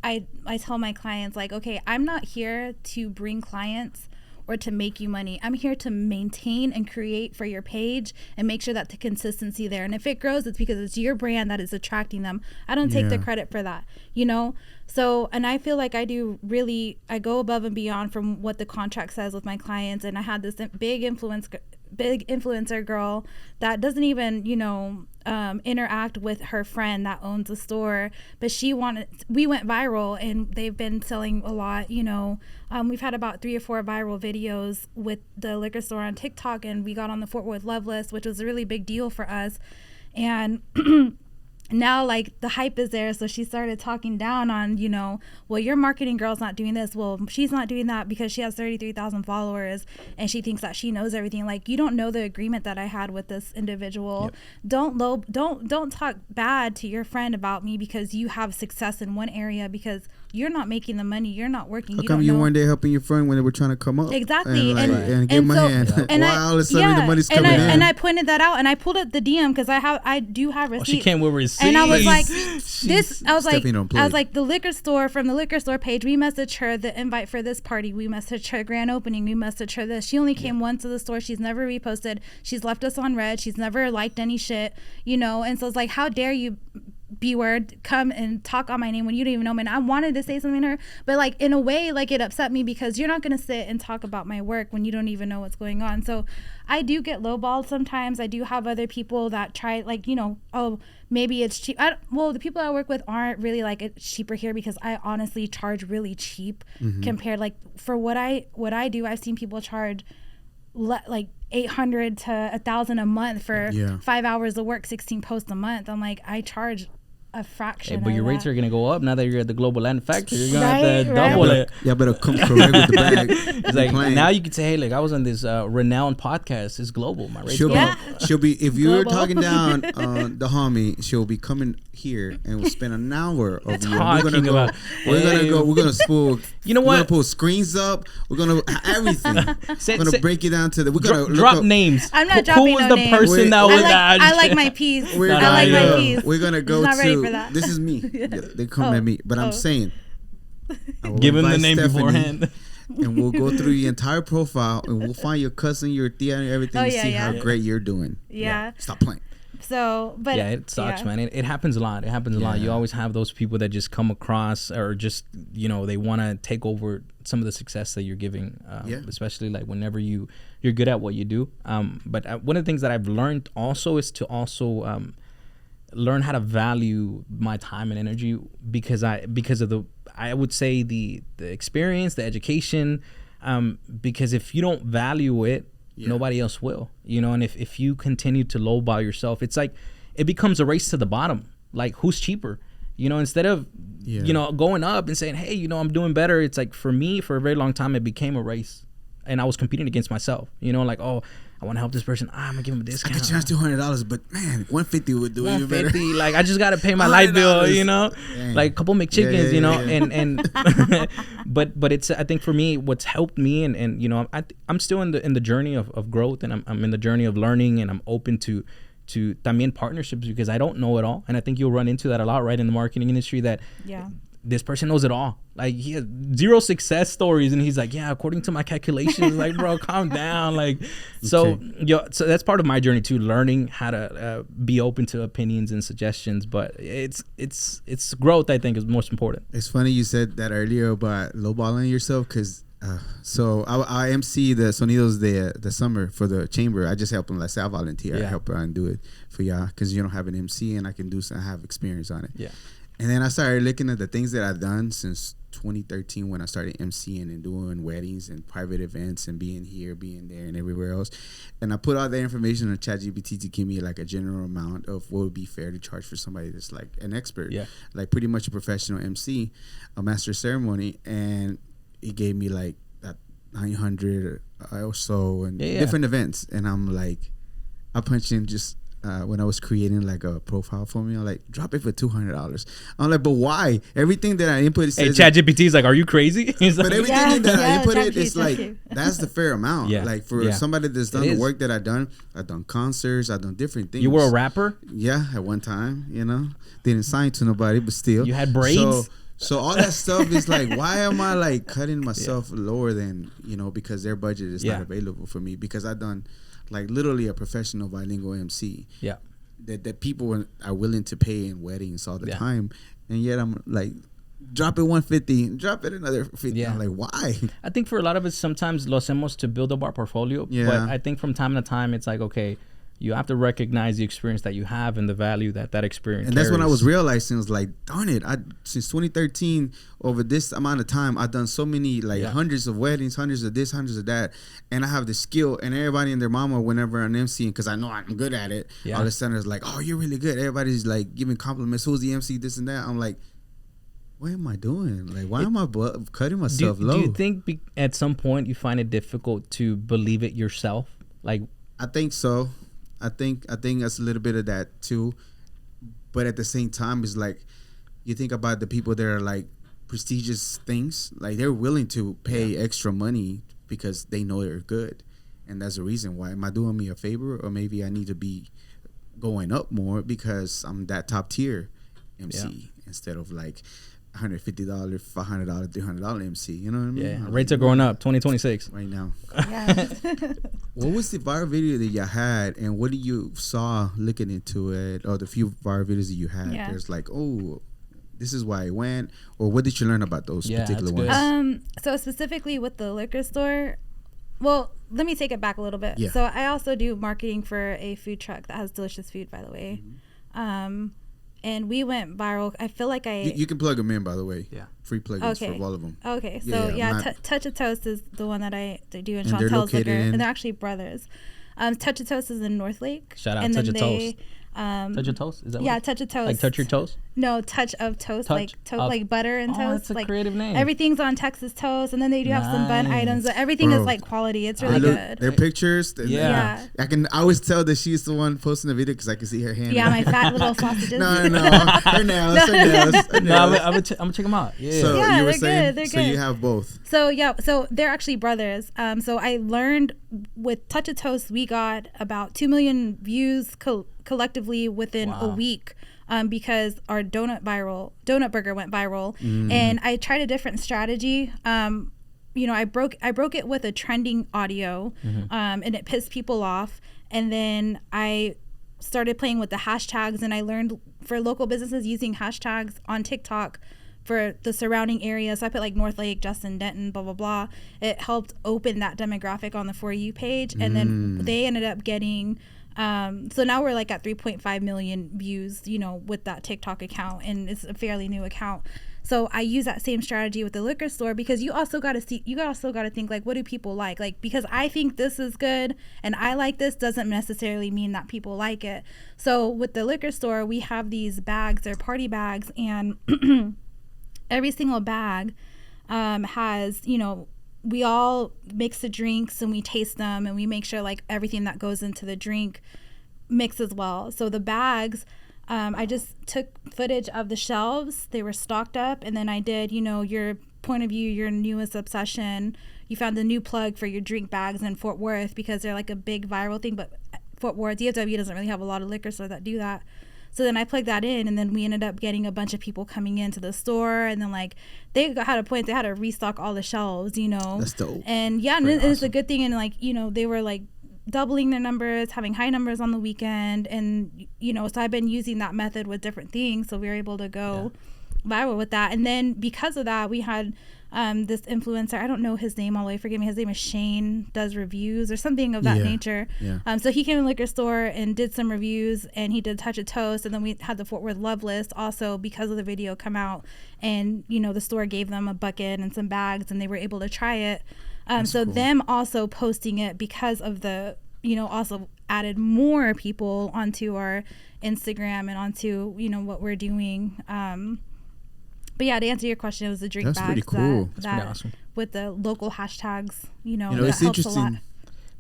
tell my clients, like, okay, I'm not here to bring clients or to make you money. I'm here to maintain and create for your page and make sure that the consistency there. And if it grows, it's because it's your brand that is attracting them. I don't take the credit for that, you know? So, and I feel like I go above and beyond from what the contract says with my clients. And I had this big influencer girl that doesn't even, you know, interact with her friend that owns a store, but we went viral, and they've been selling a lot, you know. We've had about 3 or 4 viral videos with the liquor store on TikTok, and we got on the Fort Worth Love List, which was a really big deal for us. And now, like, the hype is there, so she started talking down on, you know, well, your marketing girl's not doing this. Well, she's not doing that because she has 33,000 followers and she thinks that she knows everything. Like, you don't know the agreement that I had with this individual. Yep. Don't talk bad to your friend about me because you have success in one area, because you're not making the money, you're not working. How come you weren't there helping your friend when they were trying to come up? Exactly. And give my hand. And why all of a sudden the money's coming in? And I pointed that out, and I pulled up the DM because I do have receipts. Oh, she came with receipts. And I was like, the liquor store, from the liquor store page, we messaged her the invite for this party. We messaged her grand opening. We messaged her this. She only came once to the store. She's never reposted. She's left us on red. She's never liked any shit, you know? And so it's like, how dare you, B-word, come and talk on my name when you don't even know me. And I wanted to say something to her, but like, in a way, like, it upset me because you're not going to sit and talk about my work when you don't even know what's going on. So I do get lowballed sometimes. I do have other people that try, like, you know, oh, maybe it's cheap. The people I work with aren't really like it's cheaper here, because I honestly charge really cheap compared, like, for what I do. I've seen people charge like $800 to $1,000 a month for 5 hours of work, 16 posts a month. I'm like, I charge a fraction. Hey, but your rates are gonna go up now that you're at the Global Latin Factory. You're gonna have to Right. double it. Yeah, better come correct with the bag. It's like now you can say, hey, like, I was on this renowned podcast. It's global. My rates. She'll be if you're talking down the homie, she'll be coming here and we'll spend an hour of you. We're gonna spool. You know we're what? gonna pull screens up. We're gonna everything. We're gonna break it down to the. We're gonna drop names. I'm not dropping Who was no the names. person that was that? I like my peas. I like my peas. We're gonna go not ready to. for that. This is me. They come at me, but I'm saying. Give him the name Stephanie, beforehand. And we'll go through your entire profile, and we'll find your cousin, your tia, and everything. And see how great you're doing. Yeah. Stop playing. So, but yeah, it sucks, man. It happens a lot. It happens a lot. You always have those people that just come across, or just, you know, they want to take over some of the success that you're giving, especially like whenever you're good at what you do. But one of the things that I've learned also is to also learn how to value my time and energy, because of the, I would say, the experience, the education, because if you don't value it, nobody else will, you know. And if you continue to lowball yourself, it's like it becomes a race to the bottom. Like, who's cheaper, you know? Instead of you know, going up and saying, hey, you know, I'm doing better. It's like, for me, for a very long time, it became a race, and I was competing against myself, you know, like, oh, I want to help this person. I'm gonna give him a discount. I could charge $200, but man, $150 would do it better. Like, I just gotta pay my light bill, you know. Dang. Like a couple McChickens, you know. And but it's, I think for me, what's helped me, and you know, I'm still in the journey of growth, and I'm in the journey of learning, and I'm open to también partnerships, because I don't know it all, and I think you'll run into that a lot, right, in the marketing industry, that this person knows it all. Like, he has 0 success stories, and he's like, yeah, according to my calculations. Like, bro, calm down. Like, so so that's part of my journey too, learning how to be open to opinions and suggestions. But it's growth, I think, is most important. It's funny you said that earlier about lowballing yourself, because so I MC the Sonidos the summer for the chamber. I just help them. Like, say I volunteer. I help her and do it for y'all, because you don't have an MC, and I can do some. I have experience on it. Yeah. And then I started looking at the things that I've done since 2013, when I started MCing and doing weddings and private events and being here, being there, and everywhere else. And I put all that information on ChatGPT to give me like a general amount of what would be fair to charge for somebody that's like an expert, like pretty much a professional MC, a master ceremony. And it gave me like that 900 or so, and different events. And I'm like, I punched in just when I was creating like a profile for me, I'm like, drop it for $200. I'm like, but why? Everything that I input says. Hey, ChatGPT is like, are you crazy? But everything that I input it's like that's the fair amount. Yeah. Like for somebody that's done the work that I've done concerts, I've done different things. You were a rapper? Yeah, at one time, didn't sign to nobody, but still. You had braids? So all that stuff is like, why am I like cutting myself lower than, because their budget is not available for me, because I've done like literally a professional bilingual MC. Yeah. That people are willing to pay in weddings all the time. And yet I'm like, drop it 150, drop it another 50. Yeah. I'm like, why? I think for a lot of us, sometimes lo hacemos to build up our portfolio. Yeah. But I think from time to time, it's like, okay, you have to recognize the experience that you have and the value that experience and carries. That's when I was realizing, I was like, darn it, since 2013, over this amount of time, I've done so many, like hundreds of weddings, hundreds of this, hundreds of that, and I have the skill, and everybody and their mama, whenever I'm emceeing, because I know I'm good at it, all of a sudden it's like, oh, you're really good. Everybody's like giving compliments, who's the MC, this and that. I'm like, what am I doing? Like, why am I cutting myself low? Do you think at some point you find it difficult to believe it yourself? Like, I think so. I think that's a little bit of that too, but at the same time, it's like you think about the people that are like prestigious things, like they're willing to pay extra money because they know they're good, and that's the reason why. Am I doing me a favor, or maybe I need to be going up more because I'm that top tier MC instead of like $150, $500, $300 MC. You know what I mean? Yeah, rates are going up. 2026 right now. Yeah. What was the viral video that you had, and what did you saw looking into it, or the few viral videos that you had? Yeah. There's like, oh, this is why it went, or what did you learn about those particular ones? So specifically with the liquor store, well, let me take it back a little bit. Yeah. So I also do marketing for a food truck that has delicious food, by the way. Mm-hmm. And we went viral. I feel like You can plug them in, by the way. Yeah. Free plugins for all of them. Okay. So, Touch of Toast is the one that I do in Chantel's Liquor. And they're actually brothers. Touch of Toast is in North Lake. Shout out Touch of Toast. Touch of Toast? Is that what Touch of Toast. Like Touch Your Toast? No, Touch of Toast. Like butter and toast. That's a like creative name. Everything's on Texas toast. And then they do have some bun items. But everything is like quality. It's really good. Their pictures. I always tell that she's the one posting the video because I can see her hand. Yeah, my fat little sausages. No. Her nails. No, I'm going to check them out. Yeah. So you were they're saying, good. They're so good. you have both. So they're actually brothers. So I learned with Touch of Toast, we got about 2 million views collectively within a week. Because our donut burger went viral, and I tried a different strategy. I broke it with a trending audio, and it pissed people off. And then I started playing with the hashtags, and I learned for local businesses using hashtags on TikTok for the surrounding areas. So I put like North Lake, Justin, Denton, blah, blah, blah. It helped open that demographic on the For You page, and then they ended up getting. So now we're like at 3.5 million views, with that TikTok account, and it's a fairly new account. So I use that same strategy with the liquor store, because you also got to think like, what do people like? Like, because I think this is good and I like this doesn't necessarily mean that people like it. So with the liquor store, we have these bags, they're party bags, and every single bag, has, we all mix the drinks and we taste them, and we make sure like everything that goes into the drink mixes well. So the bags, I just took footage of the shelves. They were stocked up, and then I did, your point of view, your newest obsession. You found the new plug for your drink bags in Fort Worth because they're like a big viral thing, but Fort Worth, DFW doesn't really have a lot of liquor stores that do that. So then I plugged that in, and then we ended up getting a bunch of people coming into the store, and then like they had a point, they had to restock all the shelves, That's dope. And and it's a good thing, and like they were like doubling their numbers, having high numbers on the weekend, and so I've been using that method with different things, so we were able to go viral with that. And then because of that, we had this influencer, I don't know his name all the way, forgive me, his name is Shane, does reviews or something of that nature. So he came to the liquor store and did some reviews, and he did Touch of Toast, and then we had the Fort Worth Love List also because of the video come out, and the store gave them a bucket and some bags, and they were able to try it. So cool. Them also posting it because of the also added more people onto our Instagram and onto what we're doing. But yeah, to answer your question, it was the drink bags. Pretty cool. That's pretty awesome. With the local hashtags, it's interesting.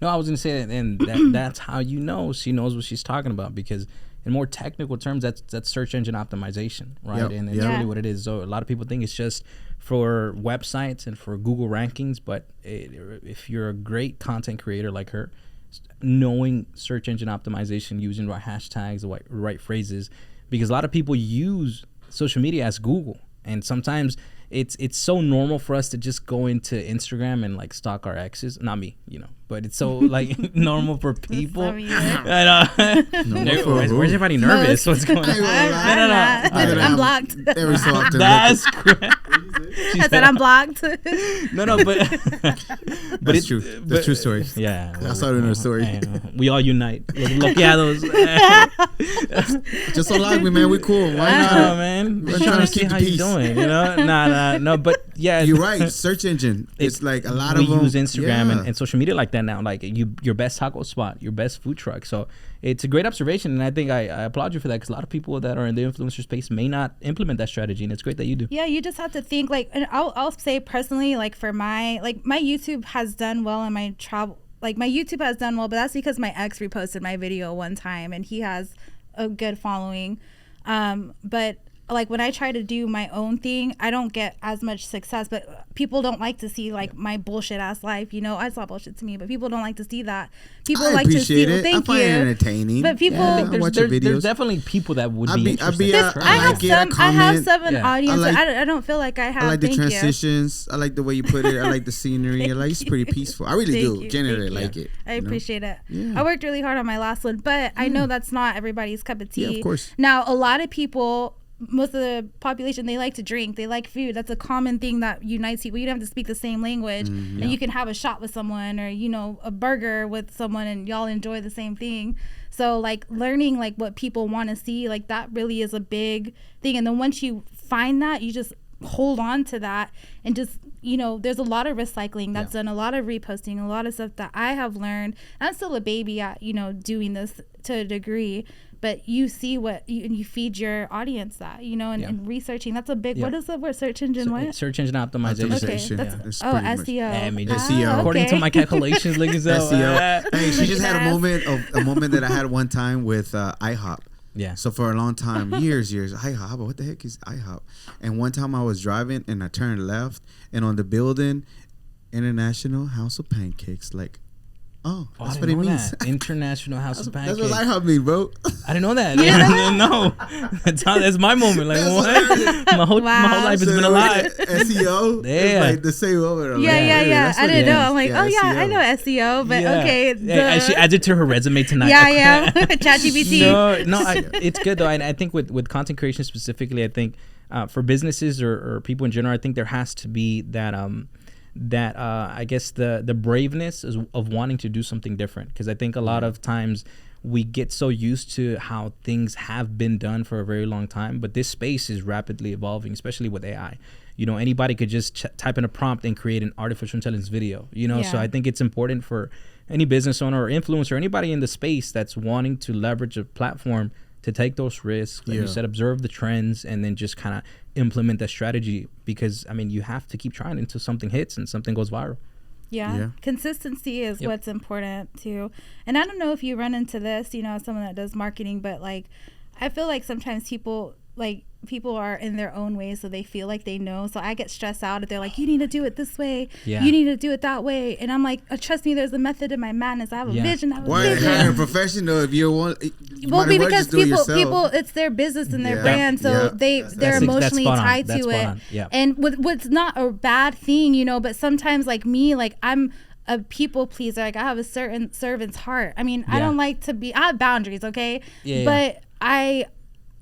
No, I was gonna say that, and that's how you know she knows what she's talking about, because in more technical terms, that's search engine optimization, right? Yep. And it's really what it is. So a lot of people think it's just for websites and for Google rankings, but if you're a great content creator like her, knowing search engine optimization, using the right hashtags, the right phrases, because a lot of people use social media as Google, and sometimes it's so normal for us to just go into Instagram and like stalk our exes. Not me, but it's so like normal for people. Where's everybody nervous? What's going on? No. I'm blocked. Every so often. That's correct. I said I'm blocked. No, but it's true. That's true story. Yeah, I saw it in her story. We all unite. Look at those. Just unlock me, man. We cool. Why not, man? We're trying to see how you doing. No, but yeah, you're right. Search engine. It's like a lot of we them use Instagram and social media like that now. Like your best taco spot, your best food truck. So it's a great observation, and I think I applaud you for that, because a lot of people that are in the influencer space may not implement that strategy, and it's great that you do. Yeah, you just have to think like, and I'll say personally, like for my YouTube has done well in my travel. Like my YouTube has done well, but that's because my ex reposted my video one time, and he has a good following. But like when I try to do my own thing, I don't get as much success, but people don't like to see like my bullshit ass life. It's not bullshit to me, but people don't like to see that. People like to see it. Thank I find you. it entertaining. But people, there's definitely people that would be interested. I have some audience. I don't feel like I have. I like the transitions. I like the way you put it. I like the scenery. I like it's pretty peaceful. I really do. Generally like it. I appreciate it. I worked really hard on my last one, but I know that's not everybody's cup of tea. Yeah, of course. Now, a lot of people, most of the population, they like to drink, they like food. That's a common thing that unites people. You don't have to speak the same language, and you can have a shot with someone, or a burger with someone, and y'all enjoy the same thing. So like learning like what people want to see, like that really is a big thing. And then once you find that, you just hold on to that, and just there's a lot of recycling that's done, a lot of reposting, a lot of stuff that I have learned. I'm still a baby at doing this to a degree, but you see what you feed your audience that, and researching. That's a big, what is the word? Search engine Search engine optimization. Okay, SEO. SEO. According to my calculations, look at SEO. Hey, she just had a moment that I had one time with IHOP. Yeah. So for a long time, years, IHOP, what the heck is IHOP? And one time I was driving and I turned left, and on the building, International House of Pancakes, like, that's what it means. International House of Pancakes. That's what IHOP means, bro. I didn't know that. No, that's my moment. Like what? My whole life has been a lie. SEO. Yeah, like the same over. Yeah. I didn't know. I'm like, I know SEO, but okay. She added to her resume tonight. Yeah. ChatGPT. No, it's good though. And I think with content creation specifically, I think for businesses or people in general, I think there has to be that I guess the braveness of wanting to do something different, because I think a lot of times we get so used to how things have been done for a very long time, but this space is rapidly evolving, especially with AI. Anybody could just type in a prompt and create an artificial intelligence video, so I think it's important for any business owner or influencer or anybody in the space that's wanting to leverage a platform to take those risks, like you said, observe the trends, and then just kind of implement that strategy, because you have to keep trying until something hits and something goes viral. Yeah. Consistency is what's important too. And I don't know if you run into this, as someone that does marketing, but like I feel like sometimes people are in their own way, so they feel like they know. So I get stressed out if they're like, you need to do it this way, you need to do it that way, and I'm like, trust me, there's a method in my madness. I have a vision. Why hire a professional if you want? Because people, it's their business and their brand, so they're emotionally tied to it. And what's not a bad thing, but sometimes like me, like I'm a people pleaser. Like I have a certain servant's heart. I don't like to be. I have boundaries, okay? But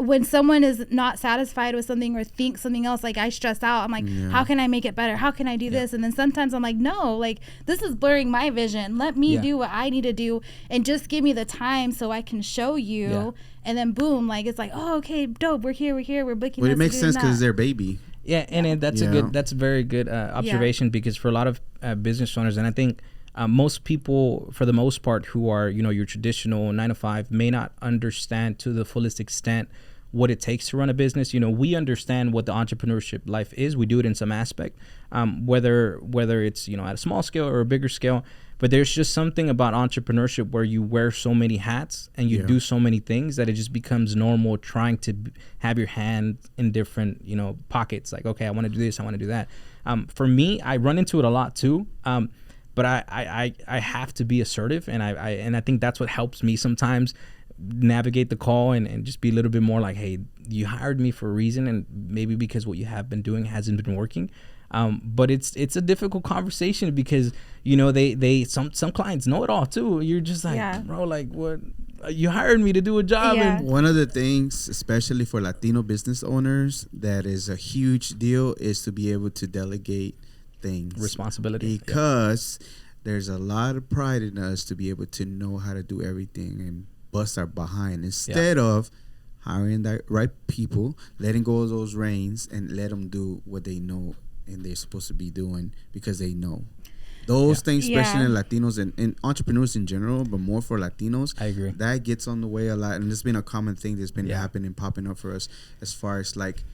when someone is not satisfied with something or thinks something else, like I stress out. I'm like, how can I make it better? How can I do this? And then sometimes I'm like, no, like this is blurring my vision. Let me do what I need to do, and just give me the time so I can show you. And then boom, like it's like, oh, okay, dope. We're here. We're booking. But it makes sense because it's their baby. Yeah, and that's a very good observation, because for a lot of business owners, and I think most people, for the most part, who are your traditional 9-to-5, may not understand to the fullest extent what it takes to run a business. We understand what the entrepreneurship life is. We do it in some aspect, whether it's at a small scale or a bigger scale. But there's just something about entrepreneurship where you wear so many hats and you do so many things that it just becomes normal trying to have your hand in different, pockets. Like, okay, I want to do this, I want to do that. For me, I run into it a lot too. But I have to be assertive, and I think that's what helps me sometimes navigate the call and just be a little bit more like, hey, you hired me for a reason, and maybe because what you have been doing hasn't been working. But it's a difficult conversation because some clients know it all too. You're just like, bro, like, what? You hired me to do a job. Yeah. And one of the things, especially for Latino business owners, that is a huge deal is to be able to delegate things, responsibility, because there's a lot of pride in us to be able to know how to do everything and bust our behind instead of hiring the right people, letting go of those reins and let them do what they know and they're supposed to be doing because they know those things, especially in Latinos and entrepreneurs in general, but more for Latinos. I agree. That gets on the way a lot, and it's been a common thing that's been happening, popping up for us as far as like.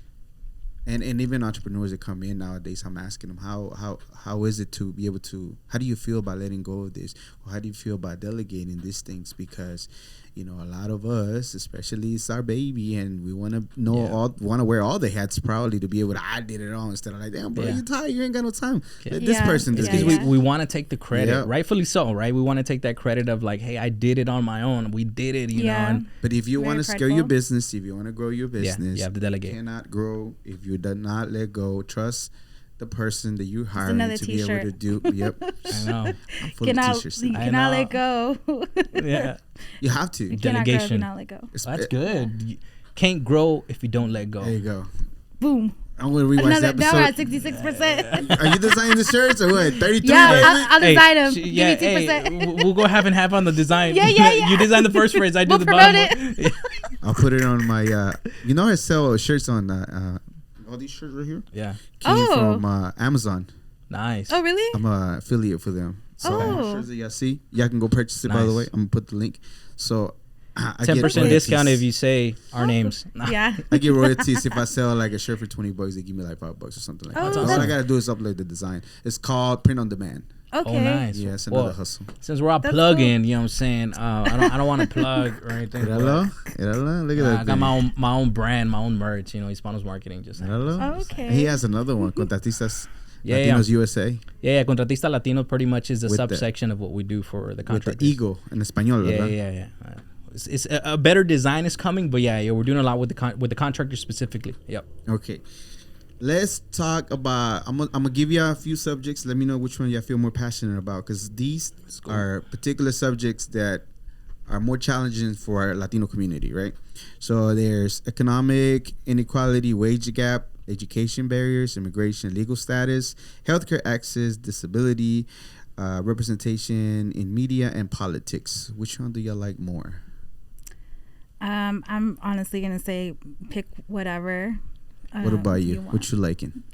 And even entrepreneurs that come in nowadays, I'm asking them, how is it to be able to, how do you feel about letting go of this? Or how do you feel about delegating these things? Because, a lot of us, especially it's our baby, and we want to want to wear all the hats proudly to be able to, I did it all, instead of like, damn, bro, you're tired, you ain't got no time. Let this person do it. Because we want to take the credit, rightfully so, right? We want to take that credit of like, hey, I did it on my own. We did it, you know. But if you want to scale your business, if you want to grow your business, you have to delegate. You cannot grow if you do not let go. Trust the person that you hired to be able to do. Yep. I know. I'm full of t-shirts. You cannot let go. You have to. You Delegation. cannot let go. That's good. You can't grow if you don't let go. There you go. Boom. I'm going to rewatch the episode. Now we're at 66%. Are you designing the shirts or what? 33? Yeah, I'll design them. Give me 2%. We'll go half and half on the design. Yeah. You design the first phrase. I do the bottom one. I'll put it on my, I sell shirts on, all these shirts right here? Yeah. Came from Amazon. Nice. Oh, really? I'm an affiliate for them. So shirts that y'all see, y'all can go purchase it, by the way. I'm going to put the link. So 10% discount if you say our names. Yeah. I get royalties if I sell like a shirt for $20. They give me like $5 or something like that. So all I gotta do is upload the design. It's called print on demand. Okay. Oh, nice. Yeah, it's another hustle. Since we're all plugging, cool. You know what I'm saying? I don't want to plug or anything. Look at that. I got my own brand, my own merch. Hispanos Marketing. Just okay. He has another one, Contratistas Latinos USA. Yeah, Contratista Latino pretty much is a subsection of what we do for the contractors. With the ego in español, ¿verdad? Yeah. It's a better design is coming, but we're doing a lot with the contractors specifically. Yep. Okay. Let's talk about. I'm gonna give you a few subjects. Let me know which one you feel more passionate about, because these are particular subjects that are more challenging for our Latino community, right? So there's economic inequality, wage gap, education barriers, immigration, legal status, healthcare access, disability, representation in media, and politics. Which one do you like more? I'm honestly gonna say pick whatever. What about you? What you liking?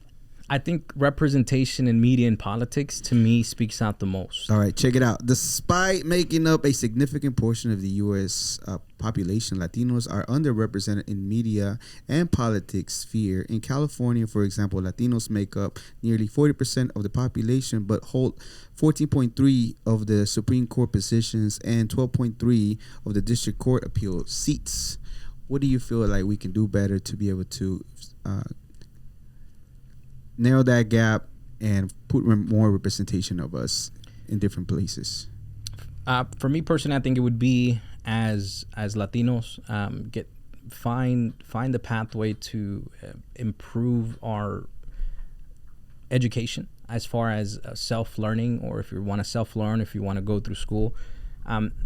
I think representation in media and politics to me speaks out the most. All right, check it out. Despite making up a significant portion of the U.S. Population, Latinos are underrepresented in media and politics sphere. In California, for example, Latinos make up nearly 40% of the population, but hold 14.3 of the Supreme Court positions and 12.3 of the District Court appeal seats. What do you feel like we can do better to be able to narrow that gap and put more representation of us in different places? For me personally, I think it would be as Latinos find the pathway to improve our education as far as self-learning, or if you want to self-learn, if you want to go through school,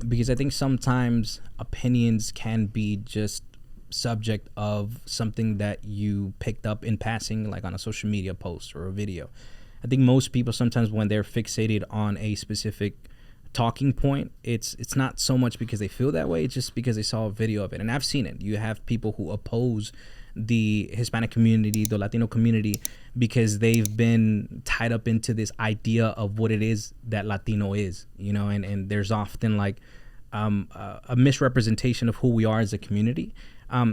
because I think sometimes opinions can be just subject of something that you picked up in passing, like on a social media post or a video. I think most people sometimes when they're fixated on a specific talking point, it's not so much because they feel that way, it's just because they saw a video of it. And I've seen it. You have people who oppose the Hispanic community, the Latino community, because they've been tied up into this idea of what it is that Latino is, and there's often like a misrepresentation of who we are as a community.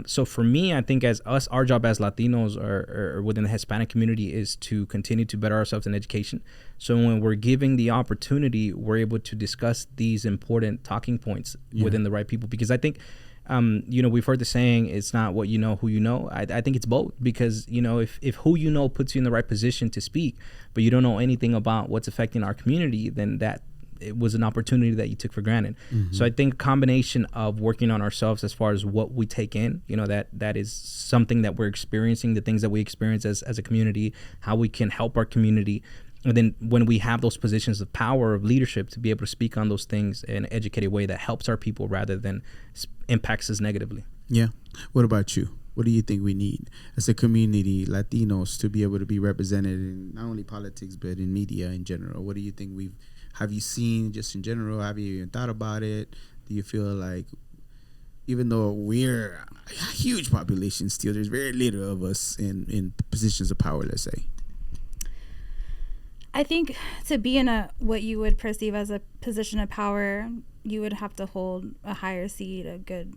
So for me, I think as us, our job as Latinos or within the Hispanic community is to continue to better ourselves in education. So when we're giving the opportunity, we're able to discuss these important talking points within the right people. Because I think, we've heard the saying, it's not what you know, who you know. I think it's both, because, if who you know puts you in the right position to speak, but you don't know anything about what's affecting our community, then it was an opportunity that you took for granted. So I think a combination of working on ourselves as far as what we take in, that is something that we're experiencing, the things that we experience as a community, how we can help our community. And then when we have those positions of power, of leadership, to be able to speak on those things in an educated way that helps our people rather than impacts us negatively. Yeah. What about you? What do you think we need as a community, Latinos, to be able to be represented in not only politics, but in media in general? What do you think have you seen just in general? Have you even thought about it? Do you feel like, even though we're a huge population still, there's very little of us in positions of power, let's say? I think to be in what you would perceive as a position of power, you would have to hold a higher seat, a good,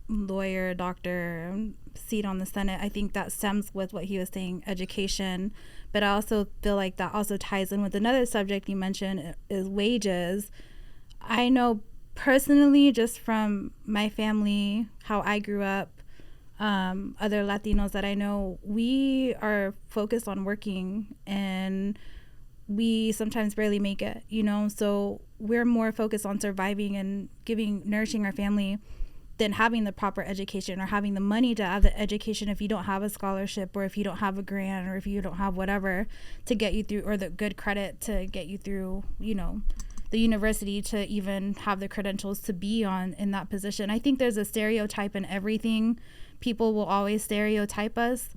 lawyer, doctor, seat on the Senate. I think that stems with what he was saying, education. But I also feel like that also ties in with another subject you mentioned, is wages. I know personally, just from my family, how I grew up, other Latinos that I know, we are focused on working, and we sometimes barely make it, so we're more focused on surviving and nourishing our family than having the proper education or having the money to have the education if you don't have a scholarship, or if you don't have a grant, or if you don't have whatever to get you through, or the good credit to get you through, the university, to even have the credentials to be in that position. I think there's a stereotype in everything. People will always stereotype us.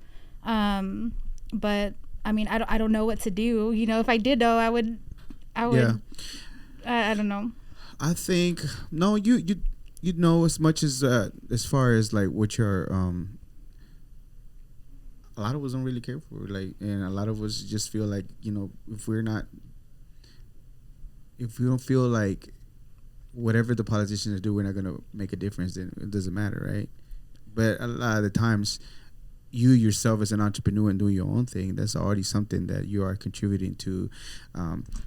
But I mean, I don't know what to do. If I did know, I would, Yeah. I don't know. I think, no, you as much as far as like what your a lot of us don't really care for, and a lot of us just feel like, if we don't feel like whatever the politicians do, we're not going to make a difference, then it doesn't matter, right? But a lot of the times, you yourself as an entrepreneur and doing your own thing, that's already something that you are contributing to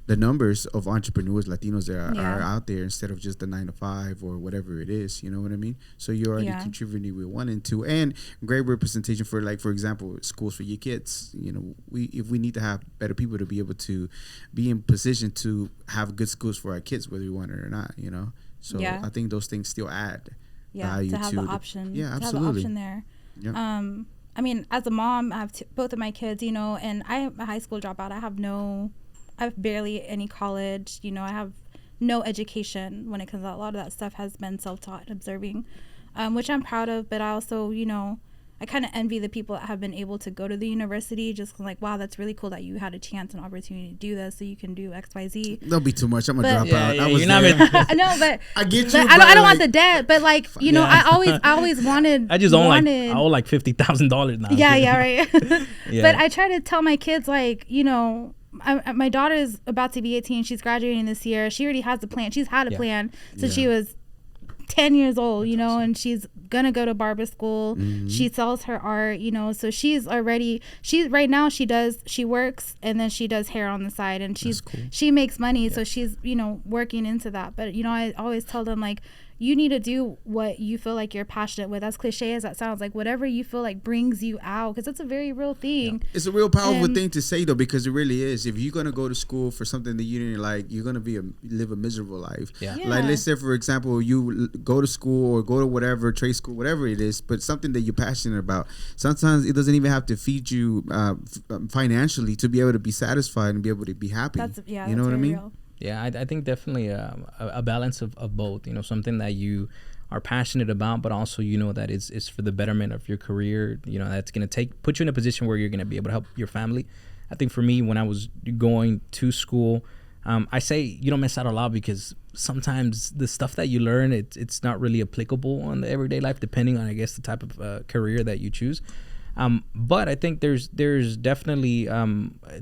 the numbers of entrepreneurs, Latinos that are out there, instead of just the 9 to 5 or whatever it is. You know what I mean? So you're already contributing with 1 and 2, and great representation for, like, for example, schools for your kids. If we need to have better people to be able to be in position to have good schools for our kids, whether we want it or not. So I think those things still add value to have the option. Yeah, absolutely. To have the option there. Yeah. I mean, as a mom, I have both of my kids, and I am a high school dropout. I have barely any college, I have no education when it comes out. A lot of that stuff has been self-taught and observing, which I'm proud of. But I also, I kind of envy the people that have been able to go to the university, just like, wow, that's really cool that you had a chance and opportunity to do this, so you can do X, Y, Z. Don't be too much. I'm gonna drop out. Yeah, I was there. I know, but I get you. I don't want the debt, but like, I always wanted. I just owe like $50,000 now. Yeah, right. Yeah. But I try to tell my kids, like, my daughter is about to be 18. She's graduating this year. She already has a plan. She's had a plan since she was 10 years old, and she's gonna go to barber school. She sells her art, so she's right now she works, and then she does hair on the side, and she makes money. So she's working into that. But I always tell them, like, you need to do what you feel like you're passionate with. As cliche as that sounds, like, whatever you feel like brings you out, because it's a very real thing. It's a real powerful thing to say, though, because it really is. If you're gonna go to school for something that you didn't like, you're gonna live a miserable life. Like, let's say, for example, you go to school or go to whatever trade school, whatever it is, but something that you're passionate about. Sometimes it doesn't even have to feed you financially to be able to be satisfied and be able to be happy. You know what I mean? Real. Yeah, I think definitely a balance of both. Something that you are passionate about, but also that is for the betterment of your career. That's going to put you in a position where you're going to be able to help your family. I think for me, when I was going to school, I say you don't miss out a lot, because sometimes the stuff that you learn, it's not really applicable on the everyday life, depending on, I guess, the type of career that you choose. But I think there's definitely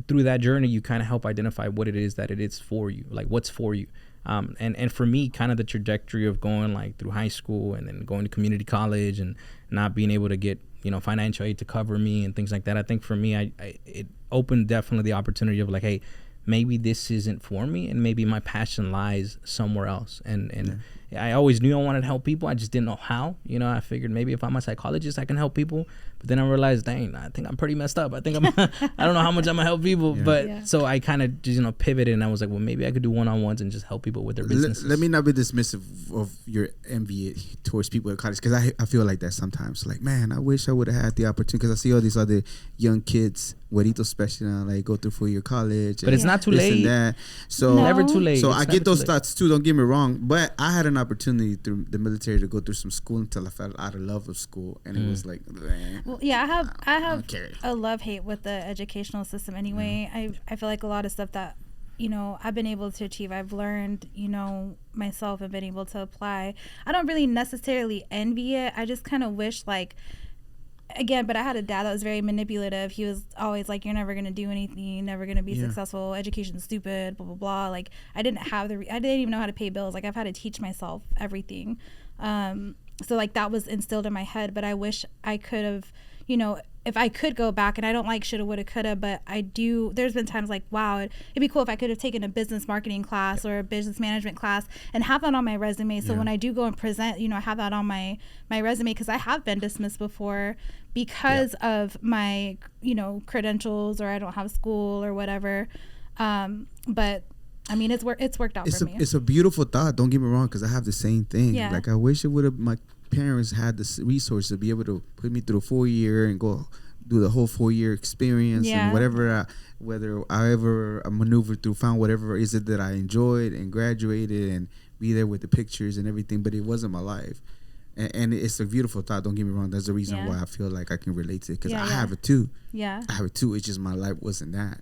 through that journey, you kind of help identify what it is that it is for you, like what's for you. And for me, kind of the trajectory of going like through high school and then going to community college and not being able to get, you know, financial aid to cover me and things like that. I think for me, it opened definitely the opportunity of like, hey, maybe this isn't for me, and maybe my passion lies somewhere else. And I always knew I wanted to help people. I just didn't know how. You know, I figured maybe if I'm a psychologist, I can help people. But then I realized, dang, I think I'm pretty messed up. I think I don't know how much I'm gonna help people. But so I kind of just, you know, pivoted, and I was like, well, maybe I could do one-on-ones and just help people with their businesses. Let me not be dismissive of your envy towards people at college, because I feel like that sometimes. Like, man, I wish I would have had the opportunity, because I see all these other young kids, güeritos especially now, like go through 4-year college. But it's not too late. So never too late. So I get those thoughts too. Don't get me wrong, but I had an opportunity through the military to go through some school until I fell out of love with school, and it was like, man. Well, yeah, I have a love-hate with the educational system anyway. I feel like a lot of stuff that, you know, I've been able to achieve, I've learned, you know, myself and been able to apply. I don't really necessarily envy it. I just kind of wish, like, again, but I had a dad that was very manipulative. He was always like, you're never going to do anything, you're never going to be successful, education's stupid, blah, blah, blah. Like, I didn't even know how to pay bills. Like, I've had to teach myself everything. So, like, that was instilled in my head, but I wish I could have, you know, if I could go back, and I don't like shoulda, woulda, coulda, but I do, there's been times like, wow, it'd be cool if I could have taken a business marketing class or a business management class and have that on my resume. So when I do go and present, you know, I have that on my resume, because I have been dismissed before because of my, you know, credentials, or I don't have school or whatever. But I mean, it's worked out for me. It's a beautiful thought. Don't get me wrong, because I have the same thing. Yeah. Like, I wish it would have, my parents had the resource to be able to put me through a 4-year and go do the whole 4-year experience and whether I ever maneuvered through, found whatever is it that I enjoyed and graduated and be there with the pictures and everything, but it wasn't my life. And it's a beautiful thought. Don't get me wrong. That's the reason why I feel like I can relate to it, because I have it too. I have it too. It's just my life wasn't that.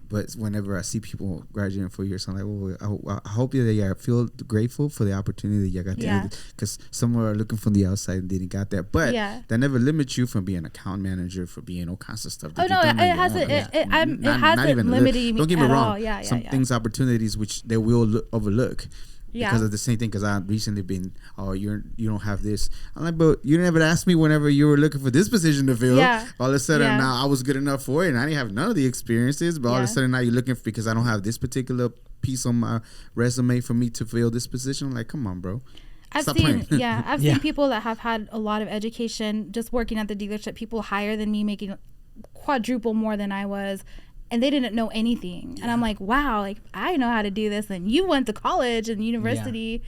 But whenever I see people graduating 4 years, I'm like, well, I hope that I feel grateful for the opportunity that you got to do, because some are looking from the outside and didn't got that. But that never limits you from being an account manager, for being all kinds of stuff. Oh no, it hasn't. It hasn't limited me. Don't get me wrong. All. Some things, opportunities, which they will overlook. Because of the same thing, because I've recently been, you don't have this. I'm like, but you never asked me whenever you were looking for this position to fill. All of a sudden now I was good enough for it, and I didn't have none of the experiences, but all of a sudden now you're looking for, because I don't have this particular piece on my resume for me to fill this position. I'm like, come on, bro. I've seen people that have had a lot of education just working at the dealership, people higher than me, making quadruple more than I was, and they didn't know anything. And I'm like, wow, like, I know how to do this, and you went to college and university,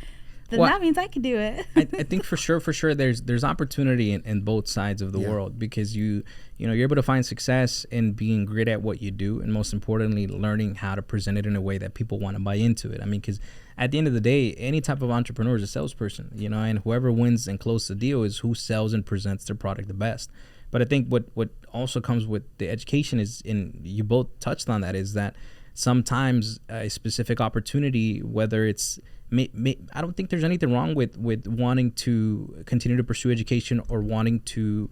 then that means I can do it. I think for sure there's opportunity in both sides of the world, because you know, you're able to find success in being great at what you do, and most importantly, learning how to present it in a way that people want to buy into it. I mean, because at the end of the day, any type of entrepreneur is a salesperson, you know, and whoever wins and closes the deal is who sells and presents their product the best. But I think what also comes with the education is, and you both touched on that, is that sometimes a specific opportunity, whether it's I don't think there's anything wrong with wanting to continue to pursue education or wanting to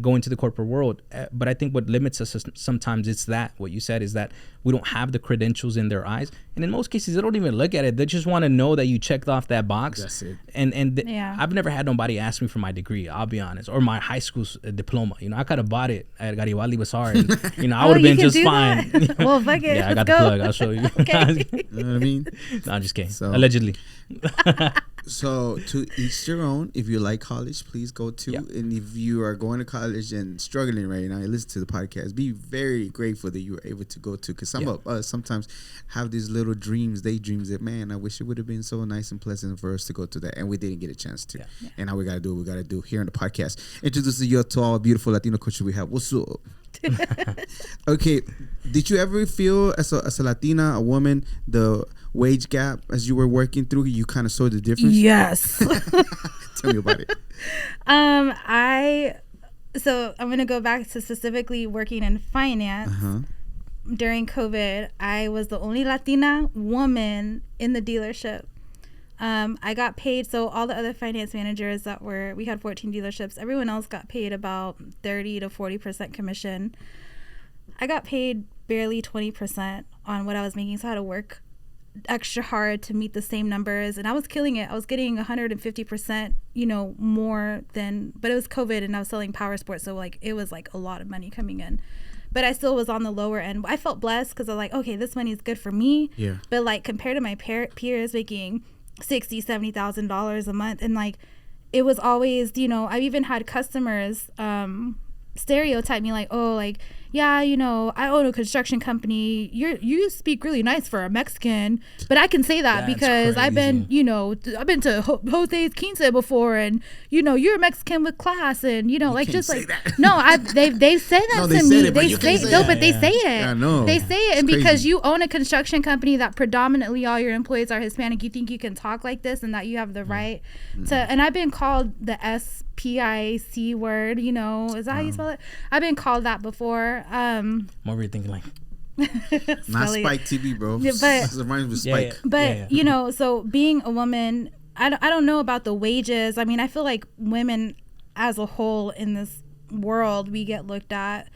go into the corporate world. But I think what limits us is sometimes it's that, what you said, is that we don't have the credentials in their eyes. And in most cases, they don't even look at it. They just want to know that you checked off that box. That's it. I've never had nobody ask me for my degree, I'll be honest, or my high school diploma. You know, I could have bought it at Garibaldi Bazaar, and, you know, I would have been just fine. Well, fuck it. Yeah, I got the plug. I'll show you. Okay. You know what I mean? No, I'm just kidding. So, allegedly. So to each their own. If you like college, please go to. And if you are going to college and struggling right now, and listen to the podcast, be very grateful that you were able to go to. Because some of us sometimes have these little daydreams that, man, I wish it would have been so nice and pleasant for us to go to that, and we didn't get a chance to. And now we got to do what we got to do here on the podcast. Introducing you to all beautiful Latino culture we have. What's up? Okay, did you ever feel as a Latina, a woman, the wage gap as you were working through, you kind of saw the difference? Yes. Tell me about it. So I'm going to go back to specifically working in finance. During COVID, I was the only Latina woman in the dealership. I got paid, so all the other finance managers we had 14 dealerships, everyone else got paid about 30 to 40% commission. I got paid barely 20% on what I was making, so I had to work extra hard to meet the same numbers, and I was killing it. I was getting 150%, more than, but it was COVID and I was selling power sports. So like, it was like a lot of money coming in, but I still was on the lower end. I felt blessed because I was like, okay, this money is good for me. Yeah. But like compared to my peers making $60,000-$70,000 a month, and like, it was always, I've even had customers, stereotype me like, oh, like, yeah, I own a construction company. You speak really nice for a Mexican, but I can say that because I've been to Jose's Quince before, and you're a Mexican with class, and like just like that. No, they say that to me. But they say it. Yeah, I know. They say it, and because you own a construction company that predominantly all your employees are Hispanic, you think you can talk like this and that you have the right to. And I've been called the SPIC word. Is that how you spell it? I've been called that before. What were you thinking like? Not Spike TV, bro. Yeah, but it rhymes with Spike. But so being a woman, I don't know about the wages. I mean, I feel like women as a whole in this world, we get looked at,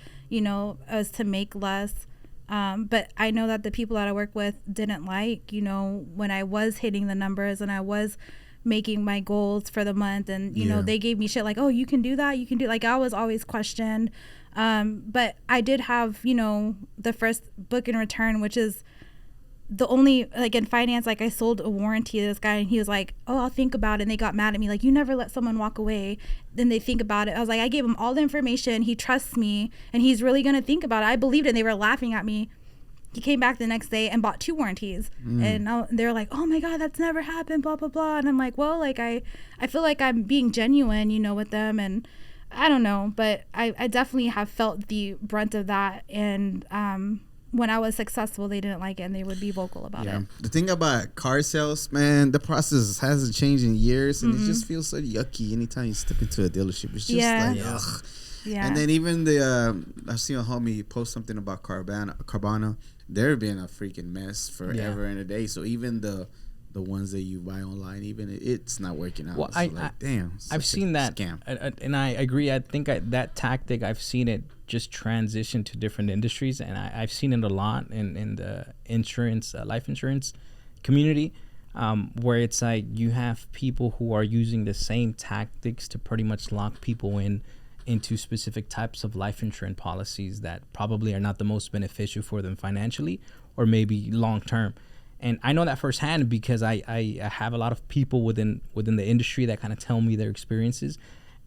as to make less. But I know that the people that I work with didn't like, when I was hitting the numbers and I was making my goals for the month, and they gave me shit like, oh, you can do that, like I was always questioned. But I did have the first book in return, which is the only, like in finance, like I sold a warranty to this guy and he was like, oh, I'll think about it, and they got mad at me like, you never let someone walk away, then they think about it. I was like, I gave him all the information, he trusts me and he's really gonna think about it. I believed it, and they were laughing at me. He came back the next day and bought 2 warranties. And they were like, oh my God, that's never happened, blah, blah, blah. And I'm like, well, like I feel like I'm being genuine, with them. And I don't know, but I definitely have felt the brunt of that. And when I was successful, they didn't like it and they would be vocal about it. The thing about car sales, man, the process hasn't changed in years, and it just feels so yucky anytime you step into a dealership. It's just like, ugh. Yeah. And then even I've seen a homie post something about Carvana. They're been a freaking mess forever and a day. So even the ones that you buy online, even it's not working out. Well, damn, I've seen that scam. And I agree. I think that tactic, I've seen it just transition to different industries, and I've seen it a lot in the insurance, life insurance community, where it's like you have people who are using the same tactics to pretty much lock people into specific types of life insurance policies that probably are not the most beneficial for them financially or maybe long term. And I know that firsthand because I have a lot of people within the industry that kind of tell me their experiences.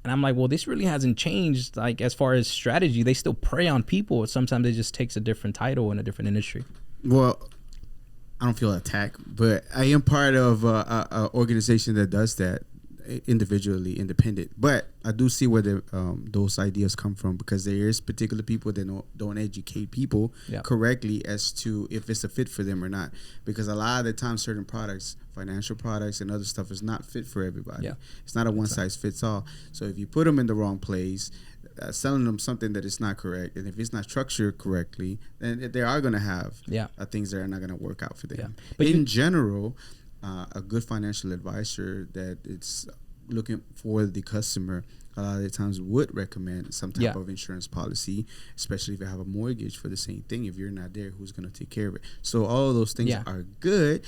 And I'm like, well, this really hasn't changed. Like, as far as strategy, they still prey on people. Sometimes it just takes a different title in a different industry. Well, I don't feel attacked, but I am part of an organization that does that individually, independent. But I do see where those ideas come from, because there is particular people that don't educate people correctly as to if it's a fit for them or not. Because a lot of the time, certain products, financial products and other stuff, is not fit for everybody. Yeah. It's not a one size fits all. So if you put them in the wrong place, selling them something that is not correct, and if it's not structured correctly, then they are going to have things that are not going to work out for them. Yeah. But in general, a good financial advisor that it's looking for the customer a lot of the times would recommend some type of insurance policy, especially if you have a mortgage for the same thing. If you're not there, who's going to take care of it? So all of those things are good.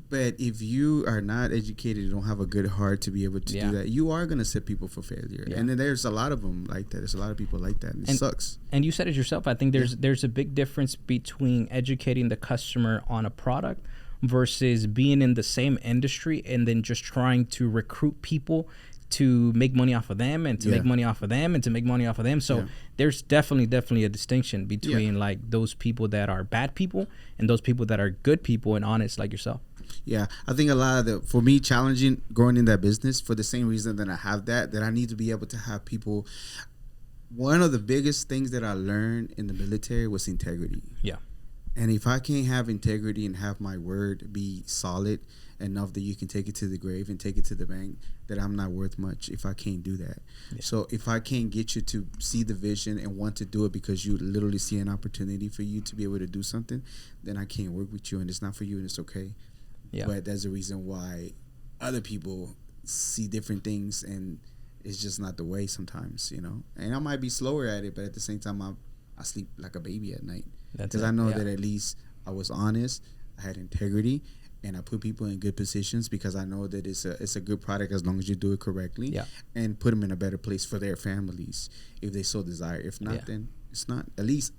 But if you are not educated, you don't have a good heart to be able to do that, you are going to set people for failure. Yeah. And then there's a lot of them like that. There's a lot of people like that, and it sucks. And you said it yourself. I think there's a big difference between educating the customer on a product versus being in the same industry and then just trying to recruit people to make money off of them and to make money off of them and to make money off of them. So there's definitely a distinction between like those people that are bad people and those people that are good people and honest like yourself. Yeah, I think a lot of for me, challenging growing in that business for the same reason that I have that I need to be able to have people. One of the biggest things that I learned in the military was integrity. Yeah. And if I can't have integrity and have my word be solid enough that you can take it to the grave and take it to the bank, that I'm not worth much if I can't do that. Yeah. So if I can't get you to see the vision and want to do it because you literally see an opportunity for you to be able to do something, then I can't work with you, and it's not for you, and it's okay. Yeah. But that's the reason why other people see different things, and it's just not the way sometimes, And I might be slower at it, but at the same time, I sleep like a baby at night. Because I know that at least I was honest. I had integrity, and I put people in good positions because I know that it's a good product as long as you do it correctly, and put them in a better place for their families if they so desire. If not, then it's not. At least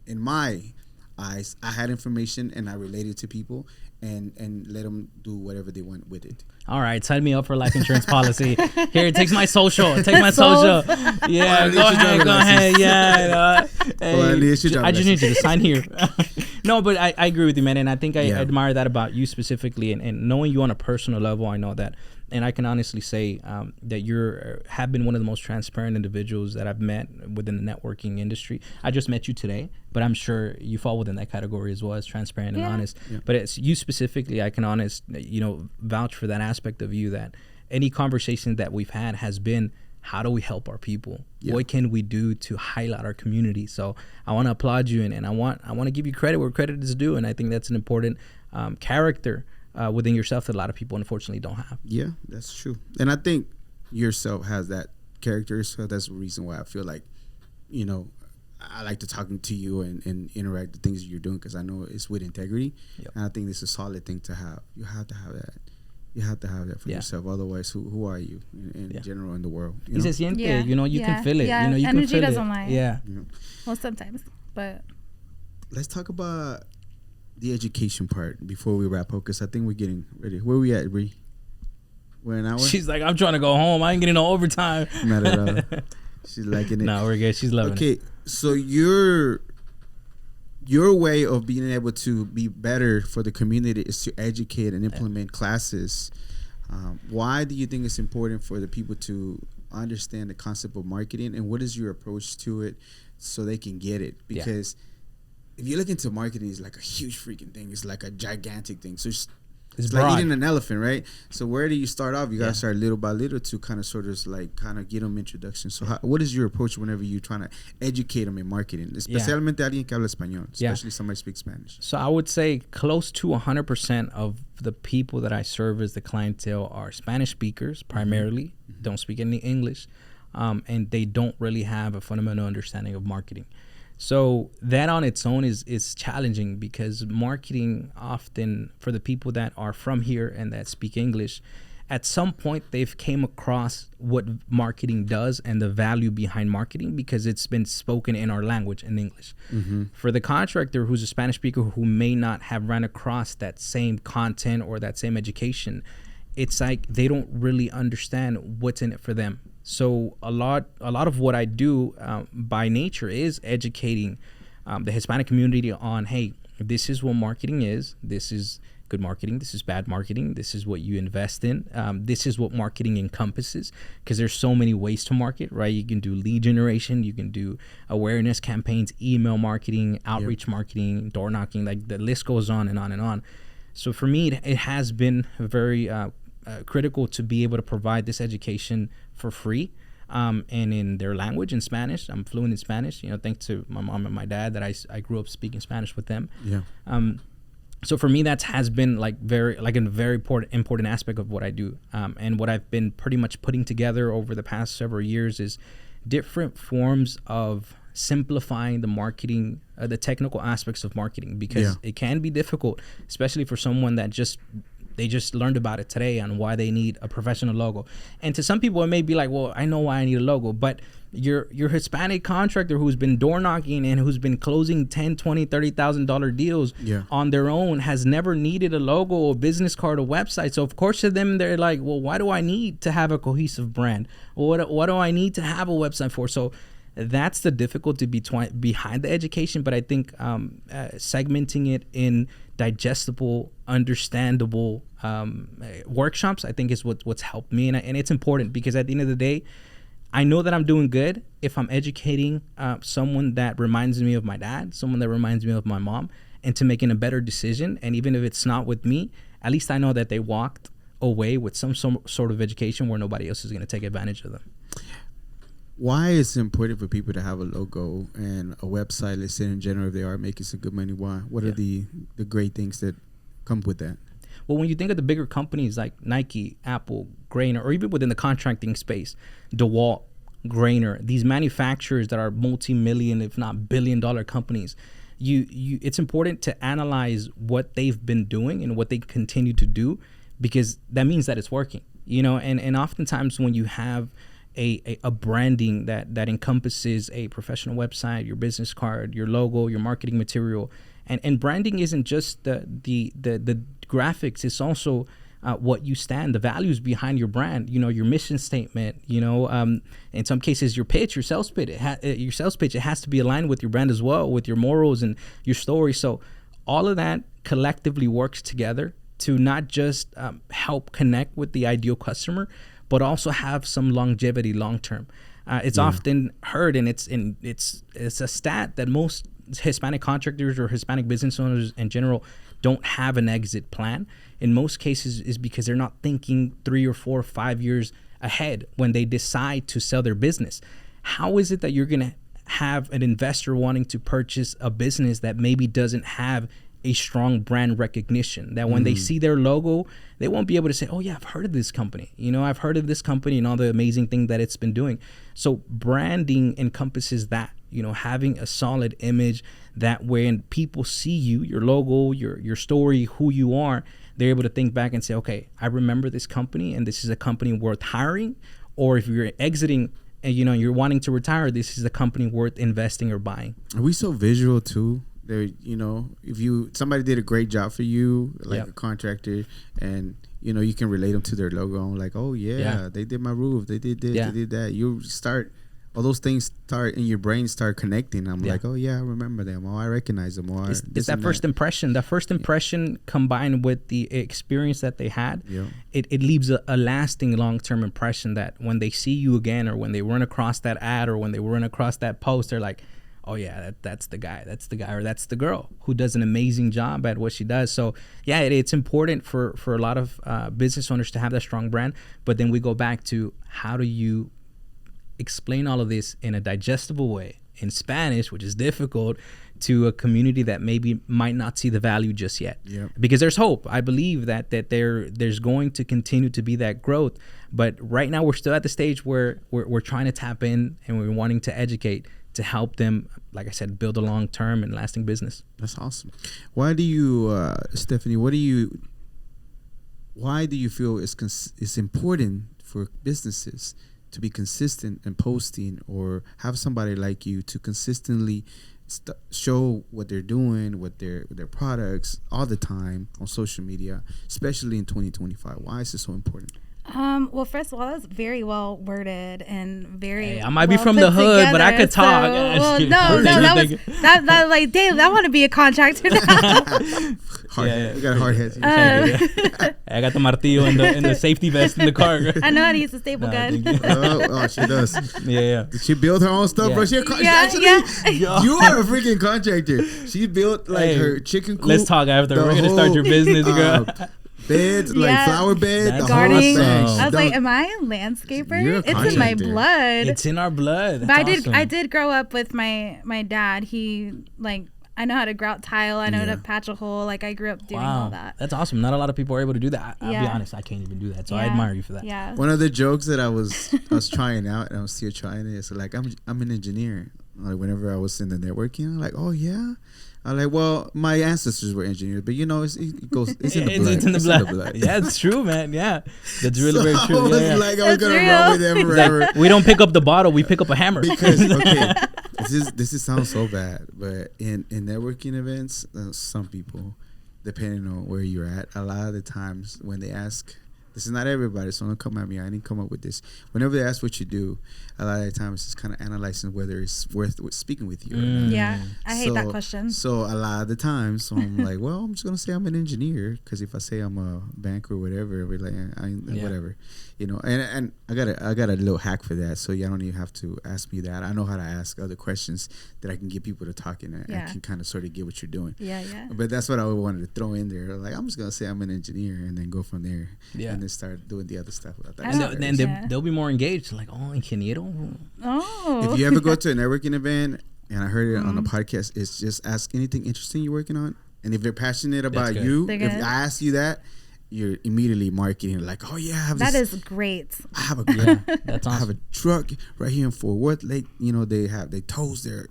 in my eyes, I had information and I related to people and let them do whatever they want with it. All right, sign me up for a life insurance policy. Here, it takes my social. Take my social. Yeah, go ahead. Yeah. I just need you to sign here. No, but I agree with you, man. And I think I admire that about you specifically. And knowing you on a personal level, I know that. And I can honestly say that you have been one of the most transparent individuals that I've met within the networking industry. I just met you today, but I'm sure you fall within that category as well, as transparent and honest. Yeah. But it's you specifically, I can vouch for that aspect of you, that any conversation that we've had has been, how do we help our people? Yeah. What can we do to highlight our community? So I want to applaud you, and I want to give you credit where credit is due. And I think that's an important character within yourself that a lot of people unfortunately don't have. Yeah, that's true. And I think yourself has that character, so that's the reason why I feel like, I like to talk to you and interact the things that you're doing, because I know it's with integrity. Yep. And I think it's a solid thing to have. You have to have that. You have to have that for yourself. Otherwise, who are you in general in the world? You se siente, you can feel it. Yeah, you energy can feel doesn't it. lie. Yeah. Well, sometimes, but let's talk about the education part before we wrap up, because I think we're getting ready. Where we at, Bree? We're an hour? She's like, I'm trying to go home. I ain't getting no overtime. Not at all. She's liking it. No, we're good. She's loving it. Okay, so your way of being able to be better for the community is to educate and implement classes. Why do you think it's important for the people to understand the concept of marketing, and what is your approach to it so they can get it? Because if you look into marketing, it's like a huge freaking thing. It's like a gigantic thing. So it's like eating an elephant, right? So where do you start off? You got to start little by little to kind of get them introduction. So what is your approach whenever you're trying to educate them in marketing? Especialmente alguien que habla español, especially somebody speaks Spanish. So I would say close to 100% of the people that I serve as the clientele are Spanish speakers primarily, don't speak any English, and they don't really have a fundamental understanding of marketing. So that on its own is challenging, because marketing often, for the people that are from here and that speak English, at some point they've came across what marketing does and the value behind marketing, because it's been spoken in our language in English. For the contractor who's a Spanish speaker who may not have run across that same content or that same education, it's like they don't really understand what's in it for them. So a lot of what I do by nature is educating the Hispanic community on, hey, this is what marketing is. This is good marketing. This is bad marketing. This is what you invest in. This is what marketing encompasses, because there's so many ways to market, right? You can do lead generation. You can do awareness campaigns, email marketing, outreach marketing, door knocking. Like the list goes on and on and on. So for me, it has been very critical to be able to provide this education for free, and in their language, in Spanish. I'm fluent in Spanish, thanks to my mom and my dad, that I grew up speaking Spanish with them. So for me, that has been a very important aspect of what I do, and what I've been pretty much putting together over the past several years is different forms of simplifying the marketing, the technical aspects of marketing, because it can be difficult, especially for someone that they just learned about it today on why they need a professional logo. And to some people, it may be like, well, I know why I need a logo, but your Hispanic contractor who's been door knocking and who's been closing $10,000, $20,000, $30,000 deals on their own has never needed a logo, a business card, a website. So of course to them, they're like, well, why do I need to have a cohesive brand? What do I need to have a website for? So that's the difficulty behind the education. But I think segmenting it in digestible, understandable workshops, I think is what's helped me. And it's important, because at the end of the day, I know that I'm doing good if I'm educating someone that reminds me of my dad, someone that reminds me of my mom, into making a better decision. And even if it's not with me, at least I know that they walked away with some sort of education where nobody else is going to take advantage of them. Why is it important for people to have a logo and a website? Let's say in general, if they are making some good money, why? What are the great things that come with that? Well, when you think of the bigger companies like Nike, Apple, Grainer, or even within the contracting space, DeWalt, Grainer, these manufacturers that are multi-million, if not billion-dollar companies, it's important to analyze what they've been doing and what they continue to do, because that means that it's working, and oftentimes when you have a branding that encompasses a professional website, your business card, your logo, your marketing material, and branding isn't just the graphics, it's also what you stand, the values behind your brand, your mission statement, in some cases your pitch, your sales pitch, it has to be aligned with your brand as well, with your morals and your story. So all of that collectively works together to not just help connect with the ideal customer, but also have some longevity long term. It's often heard, and it's a stat that most Hispanic contractors or Hispanic business owners in general don't have an exit plan. In most cases is because they're not thinking 3 or 4 or 5 years ahead when they decide to sell their business. How is it that you're going to have an investor wanting to purchase a business that maybe doesn't have a strong brand recognition, that when they see their logo, they won't be able to say, oh yeah, I've heard of this company. I've heard of this company and all the amazing thing that it's been doing. So branding encompasses that, having a solid image that when people see you, your logo, your story, who you are, they're able to think back and say, okay, I remember this company and this is a company worth hiring. Or if you're exiting and you're wanting to retire, this is a company worth investing or buying. Are we so visual too? There, if somebody did a great job for you, like a contractor, and you can relate them to their logo. I'm like, oh yeah, they did my roof, they did this, they did that. You start, all those things start in your brain, start connecting. I'm like, oh yeah, I remember them. Oh, I recognize them. Or it's that first impression. That first impression combined with the experience that they had, it leaves a lasting long-term impression that when they see you again, or when they run across that ad, or when they run across that post, they're like, oh yeah, that's the guy, or that's the girl who does an amazing job at what she does. So yeah, it's important for a lot of business owners to have that strong brand. But then we go back to, how do you explain all of this in a digestible way in Spanish, which is difficult, to a community that maybe might not see the value just yet. Because there's hope. I believe that there's going to continue to be that growth. But right now we're still at the stage where we're trying to tap in, and we're wanting to educate to help them, like I said, build a long-term and lasting business. That's awesome. Why do you, Stephanie, why do you feel it's important for businesses to be consistent in posting, or have somebody like you to consistently show what they're doing, what their products all the time on social media, especially in 2025? Why is it so important? Well, first of all, that's very well worded and very. Hey, I might be from the hood, together, but I could talk. Well, no, that like, Dave, I want to be a contractor now. You got a hard head. I got the martillo and the safety vest in the car. I know how to use the staple gun. Oh, she does. Yeah. Did she build her own stuff, bro? You are a freaking contractor. She built her chicken coop. Let's talk after. We're gonna start your business, girl. Beds, like flower bed, the gardening. Awesome. I was like, am I a landscaper? It's in my blood. It's in our blood. But I did grow up with my dad. He I know how to grout tile. I know how to patch a hole. Like, I grew up doing all that. That's awesome. Not a lot of people are able to do that. I'll be honest, I can't even do that. So I admire you for that. Yeah. One of the jokes that I was trying out, and I was still trying it, is like, I'm an engineer. Like, whenever I was in the networking, I'm like, oh yeah. I'm like, well, my ancestors were engineers, but it goes. It's in the blood. It's in the blood. Yeah, it's true, man. Yeah, that's really very true. I was like, I was gonna run with them forever. Like, we don't pick up the bottle; we pick up a hammer. Because this sounds so bad, but in networking events, some people, depending on where you're at, a lot of the times when they ask. This is not everybody, so don't come at me. I didn't come up with this. Whenever they ask what you do, a lot of the times it's just kind of analyzing whether it's worth speaking with you or not. Yeah, I hate that question. So a lot of the times, I'm like, well, I'm just going to say I'm an engineer, because if I say I'm a banker or whatever, we're like, whatever. And I got a little hack for that, so you don't even have to ask me that. I know how to ask other questions that I can get people to talk in, and I can kind of sort of get what you're doing. Yeah. But that's what I wanted to throw in there. Like, I'm just going to say I'm an engineer and then go from there. Yeah. And then start doing the other stuff. And they'll be more engaged. Like, oh, ingeniero. Oh. If you ever go to a networking event, and I heard it on the podcast, it's just ask anything interesting you're working on. And if they're passionate about you, if I ask you that, you're immediately marketing like, oh yeah, I have that this, is great. I have a that's I have awesome. a truck right here in Fort Worth. Like, they toast their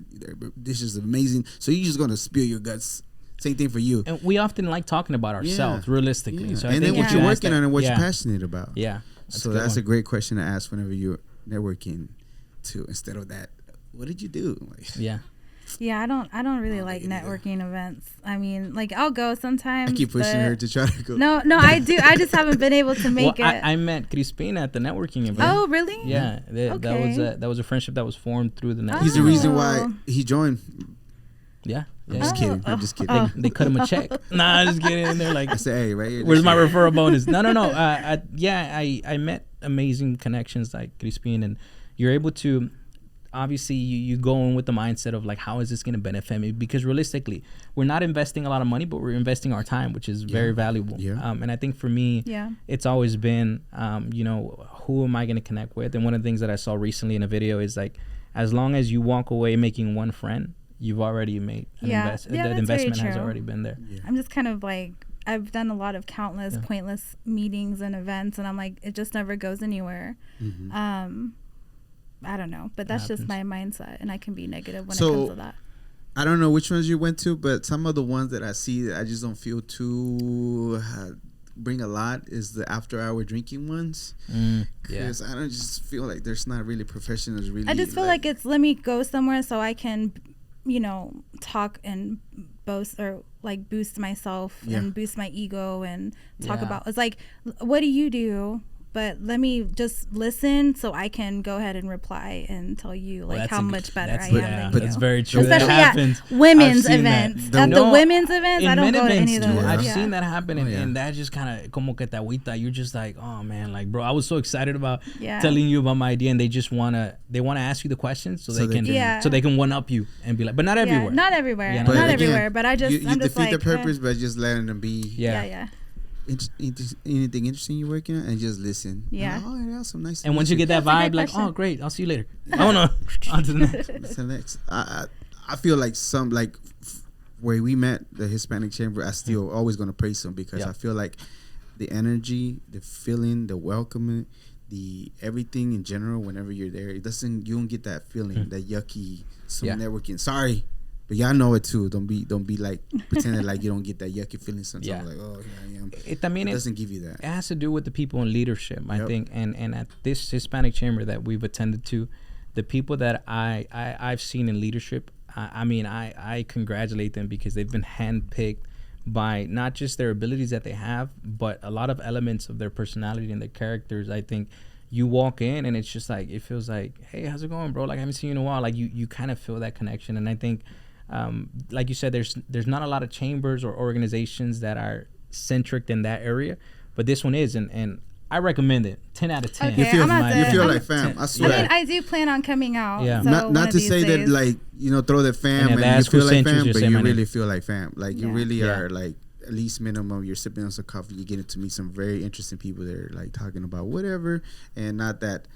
dishes amazing. So you're just gonna spill your guts. Same thing for you. And we often like talking about ourselves, realistically. Yeah. So and then what you're working on and what you're passionate about. Yeah. That's a great question to ask whenever you're networking too. Instead of that, what did you do? Like, yeah, I don't really like networking events. I mean, like, I'll go sometimes. I keep pushing her to try to go. No, I do. I just haven't been able to make it. I met Crispin at the networking event. Oh, really? Yeah, that was a friendship that was formed through the networking. He's the reason why he joined. Yeah. I'm just kidding. I'm just kidding. They cut him a check. Nah, I'm just kidding. And they're like, I say, hey, right here. Where's my referral bonus? No. I met amazing connections like Crispin, and you're able to, obviously you go in with the mindset of like, how is this going to benefit me? Because realistically, we're not investing a lot of money, but we're investing our time, which is very valuable. And I think for me, it's always been, who am I going to connect with? And one of the things that I saw recently in a video is like, as long as you walk away making one friend, you've already made an investment. The investment has already been there. I'm just kind of like, I've done a lot of countless pointless meetings and events, and I'm like, it just never goes anywhere. I don't know, but that's just my mindset, and I can be negative when it comes to that. I don't know which ones you went to, but some of the ones that I see that I just don't feel too bring a lot is the after-hour drinking ones. Because I don't just feel like there's not really professionals. Really, I just feel like it's let me go somewhere so I can, talk and boast or like boost myself and boost my ego and talk about. It's like, what do you do? But let me just listen so I can go ahead and reply and tell you like how much better I am than you. That's very true. Especially that at women's events. At the women's events, I don't go to any of those. I've seen that happen, and that just kind of como que te agüita. You're just like, oh man, like bro, I was so excited about telling you about my idea, and they just wanna ask you the questions so they can one up you and be like, but not everywhere. Not everywhere. Not everywhere. But I'm just defeat like the purpose by just letting them be. Yeah. Anything interesting you're working on and just listen. Some nice. And once you get that vibe, like, oh great, I'll see you later. Oh no, on to the next. The next. I feel like where we met, the Hispanic Chamber, I still always gonna praise them because I feel like the energy, the feeling, the welcoming, the everything in general. Whenever you're there, you don't get that feeling, that yucky networking. Sorry. But y'all know it too. Don't be like pretending like you don't get that yucky feeling sometimes. Like, oh yeah, I am. It doesn't give you that. It has to do with the people in leadership, I think, and at this Hispanic Chamber that we've attended to, the people that I've seen in leadership, I congratulate them because they've been handpicked by not just their abilities that they have, but a lot of elements of their personality and their characters. I think you walk in and it's just like, it feels like, hey, how's it going, bro? Like, I haven't seen you in a while. Like you kind of feel that connection, and I think. Like you said, there's not a lot of chambers or organizations that are centric in that area, but this one is, and I recommend it. 10 out of 10. Okay, you feel like fam. I swear. I mean, I do plan on coming out. Yeah. So not to say that like throw the fam and you feel like fam, but you really feel like fam. Like you really are like at least minimum. You're sipping on some coffee. You're getting to meet some very interesting people that are like talking about whatever, and not that.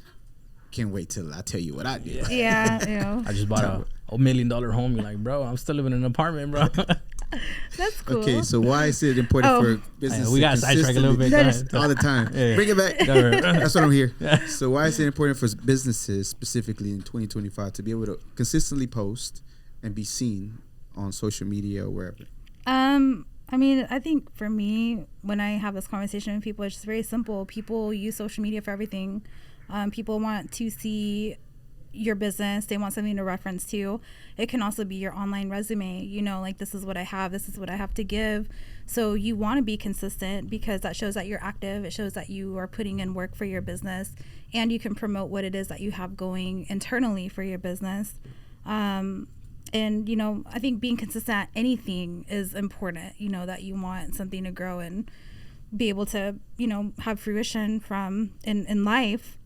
Can't wait till I tell you what I did. Yeah. I just bought a $1 million home. You're like, bro, I'm still living in an apartment, bro. That's cool. Okay, so why is it important for business? We got to sidetrack a little bit all the time. Bring it back. That's what I'm here. So why is it important for businesses, specifically in 2025, to be able to consistently post and be seen on social media or wherever? I think for me, when I have this conversation with people, it's just very simple. People use social media for everything. People want to see your business. They want something to reference to. It can also be your online resume. Like, this is what I have. This is what I have to give. So you want to be consistent because that shows that you're active. It shows that you are putting in work for your business, and you can promote what it is that you have going internally for your business. And, I think being consistent at anything is important, that you want something to grow and be able to have fruition from in life.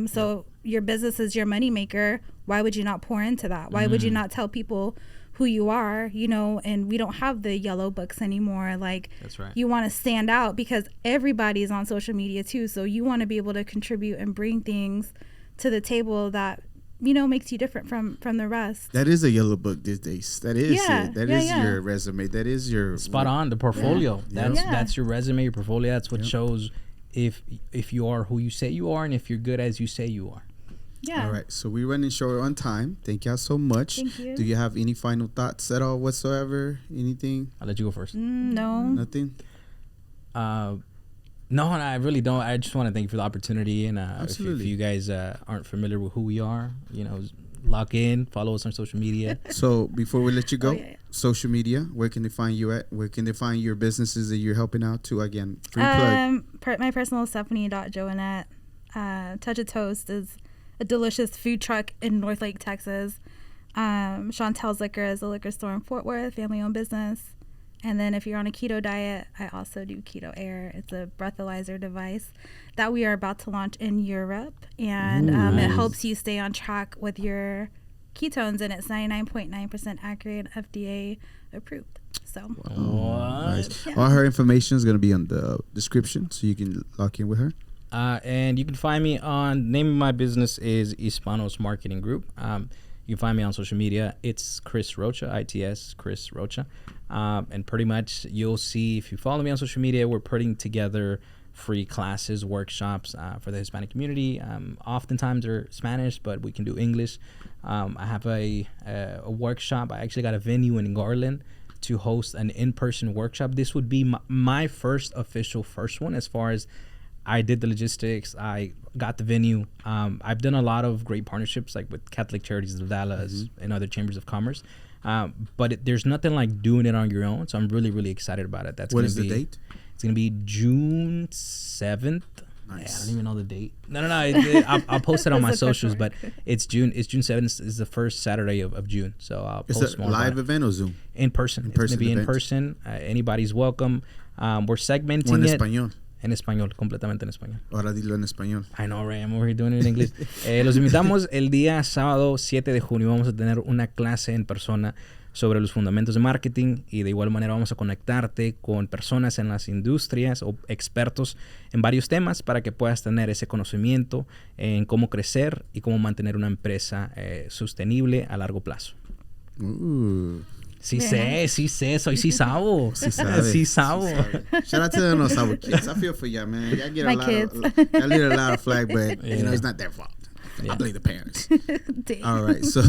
So your business is your money maker. Why would you not pour into that? Why would you not tell people who you are? And we don't have the yellow books anymore. Like, that's right. You want to stand out because everybody's on social media too, so you want to be able to contribute and bring things to the table that makes you different from the rest. That is a yellow book these days. That is it. That is your resume. That is your spot on, the portfolio. Yeah. That's your resume, your portfolio. That's what shows if you are who you say you are and if you're good as you say you are. Yeah. All right. So we're running short on time. Thank y'all so much. Thank you. Do you have any final thoughts at all whatsoever? Anything? I'll let you go first. No. Nothing? No, I really don't. I just want to thank you for the opportunity. And if you guys aren't familiar with who we are, lock in, follow us on social media. So before we let you go, social media, where can they find you at? Where can they find your businesses that you're helping out to? Again, free plug. My personal Stephanie.Joanette. Touch of Toast is a delicious food truck in Northlake, Texas. Chantel's Liquor is a liquor store in Fort Worth, family-owned business. And then if you're on a keto diet, I also do Keto Air. It's a breathalyzer device that we are about to launch in Europe. And it helps you stay on track with your ketones, and it's 99.9% accurate, FDA approved. So nice. All her information is going to be on the description, so you can lock in with her. And you can find me on, name of my business is Hispanos Marketing Group. You can find me on social media. It's Chris Rocha, ITS, Chris Rocha. And pretty much you'll see, if you follow me on social media, we're putting together free classes, workshops for the Hispanic community. Oftentimes they're Spanish, but we can do English. I have a workshop. I actually got a venue in Garland to host an in-person workshop. This would be my first one as far as I did the logistics. I got the venue. I've done a lot of great partnerships, like with Catholic Charities of Dallas and other chambers of commerce. But there's nothing like doing it on your own. So I'm really, really excited about it. What is the date? It's going to be June 7th. Nice. I don't even know the date. No. I'll post it on my socials, but it's June 7th. Is the first Saturday of June. So I'll post it's a more live event or Zoom? In person. It's going to be in person. Anybody's welcome. We're segmenting en it. español. En español, completamente en español. Ahora dilo en español. I know, right? I'm over here doing it in English. Los invitamos el día sábado 7 de junio. Vamos a tener una clase en persona sobre los fundamentos de marketing, y de igual manera vamos a conectarte con personas en las industrias o expertos en varios temas para que puedas tener ese conocimiento en cómo crecer y cómo mantener una empresa sostenible a largo plazo. Sí sé, soy sí sabo. Sí sabo. Shout out to the no sabo kids. I feel for y'all, man. Y'all get y'all get a lot of flag, but it's not their fault. I blame the parents. All right, so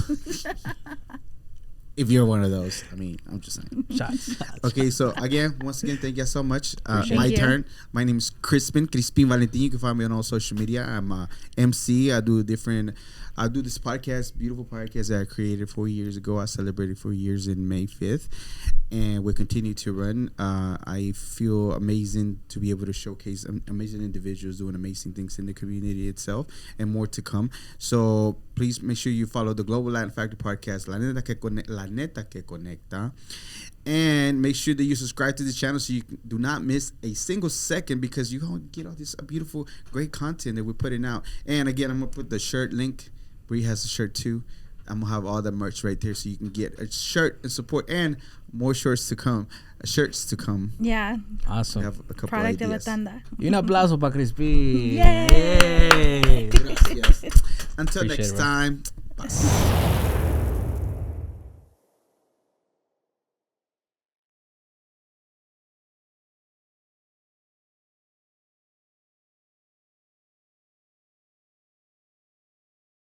if you're one of those, I mean, I'm just saying. Shots. Okay, so once again, thank you so much. My turn. My name is Crispin Valentin. You can find me on all social media. I'm a MC. I do this podcast, beautiful podcast that I created 4 years ago. I celebrated 4 years in May 5th, and we continue to run. I feel amazing to be able to showcase amazing individuals doing amazing things in the community itself, and more to come. So please make sure you follow the Global Latin Factor podcast, La Neta Que Conecta. And make sure that you subscribe to the channel so you do not miss a single second, because you're going to get all this beautiful, great content that we're putting out. And again, I'm going to put the shirt link. Bree has a shirt too. I'm going to have all the merch right there so you can get a shirt and support, and more shirts to come. Yeah. Awesome. We have a couple Product ideas. de la tanda. Y un aplauso para Crispin. Yay! Yes. Until Appreciate next it, time. Bye.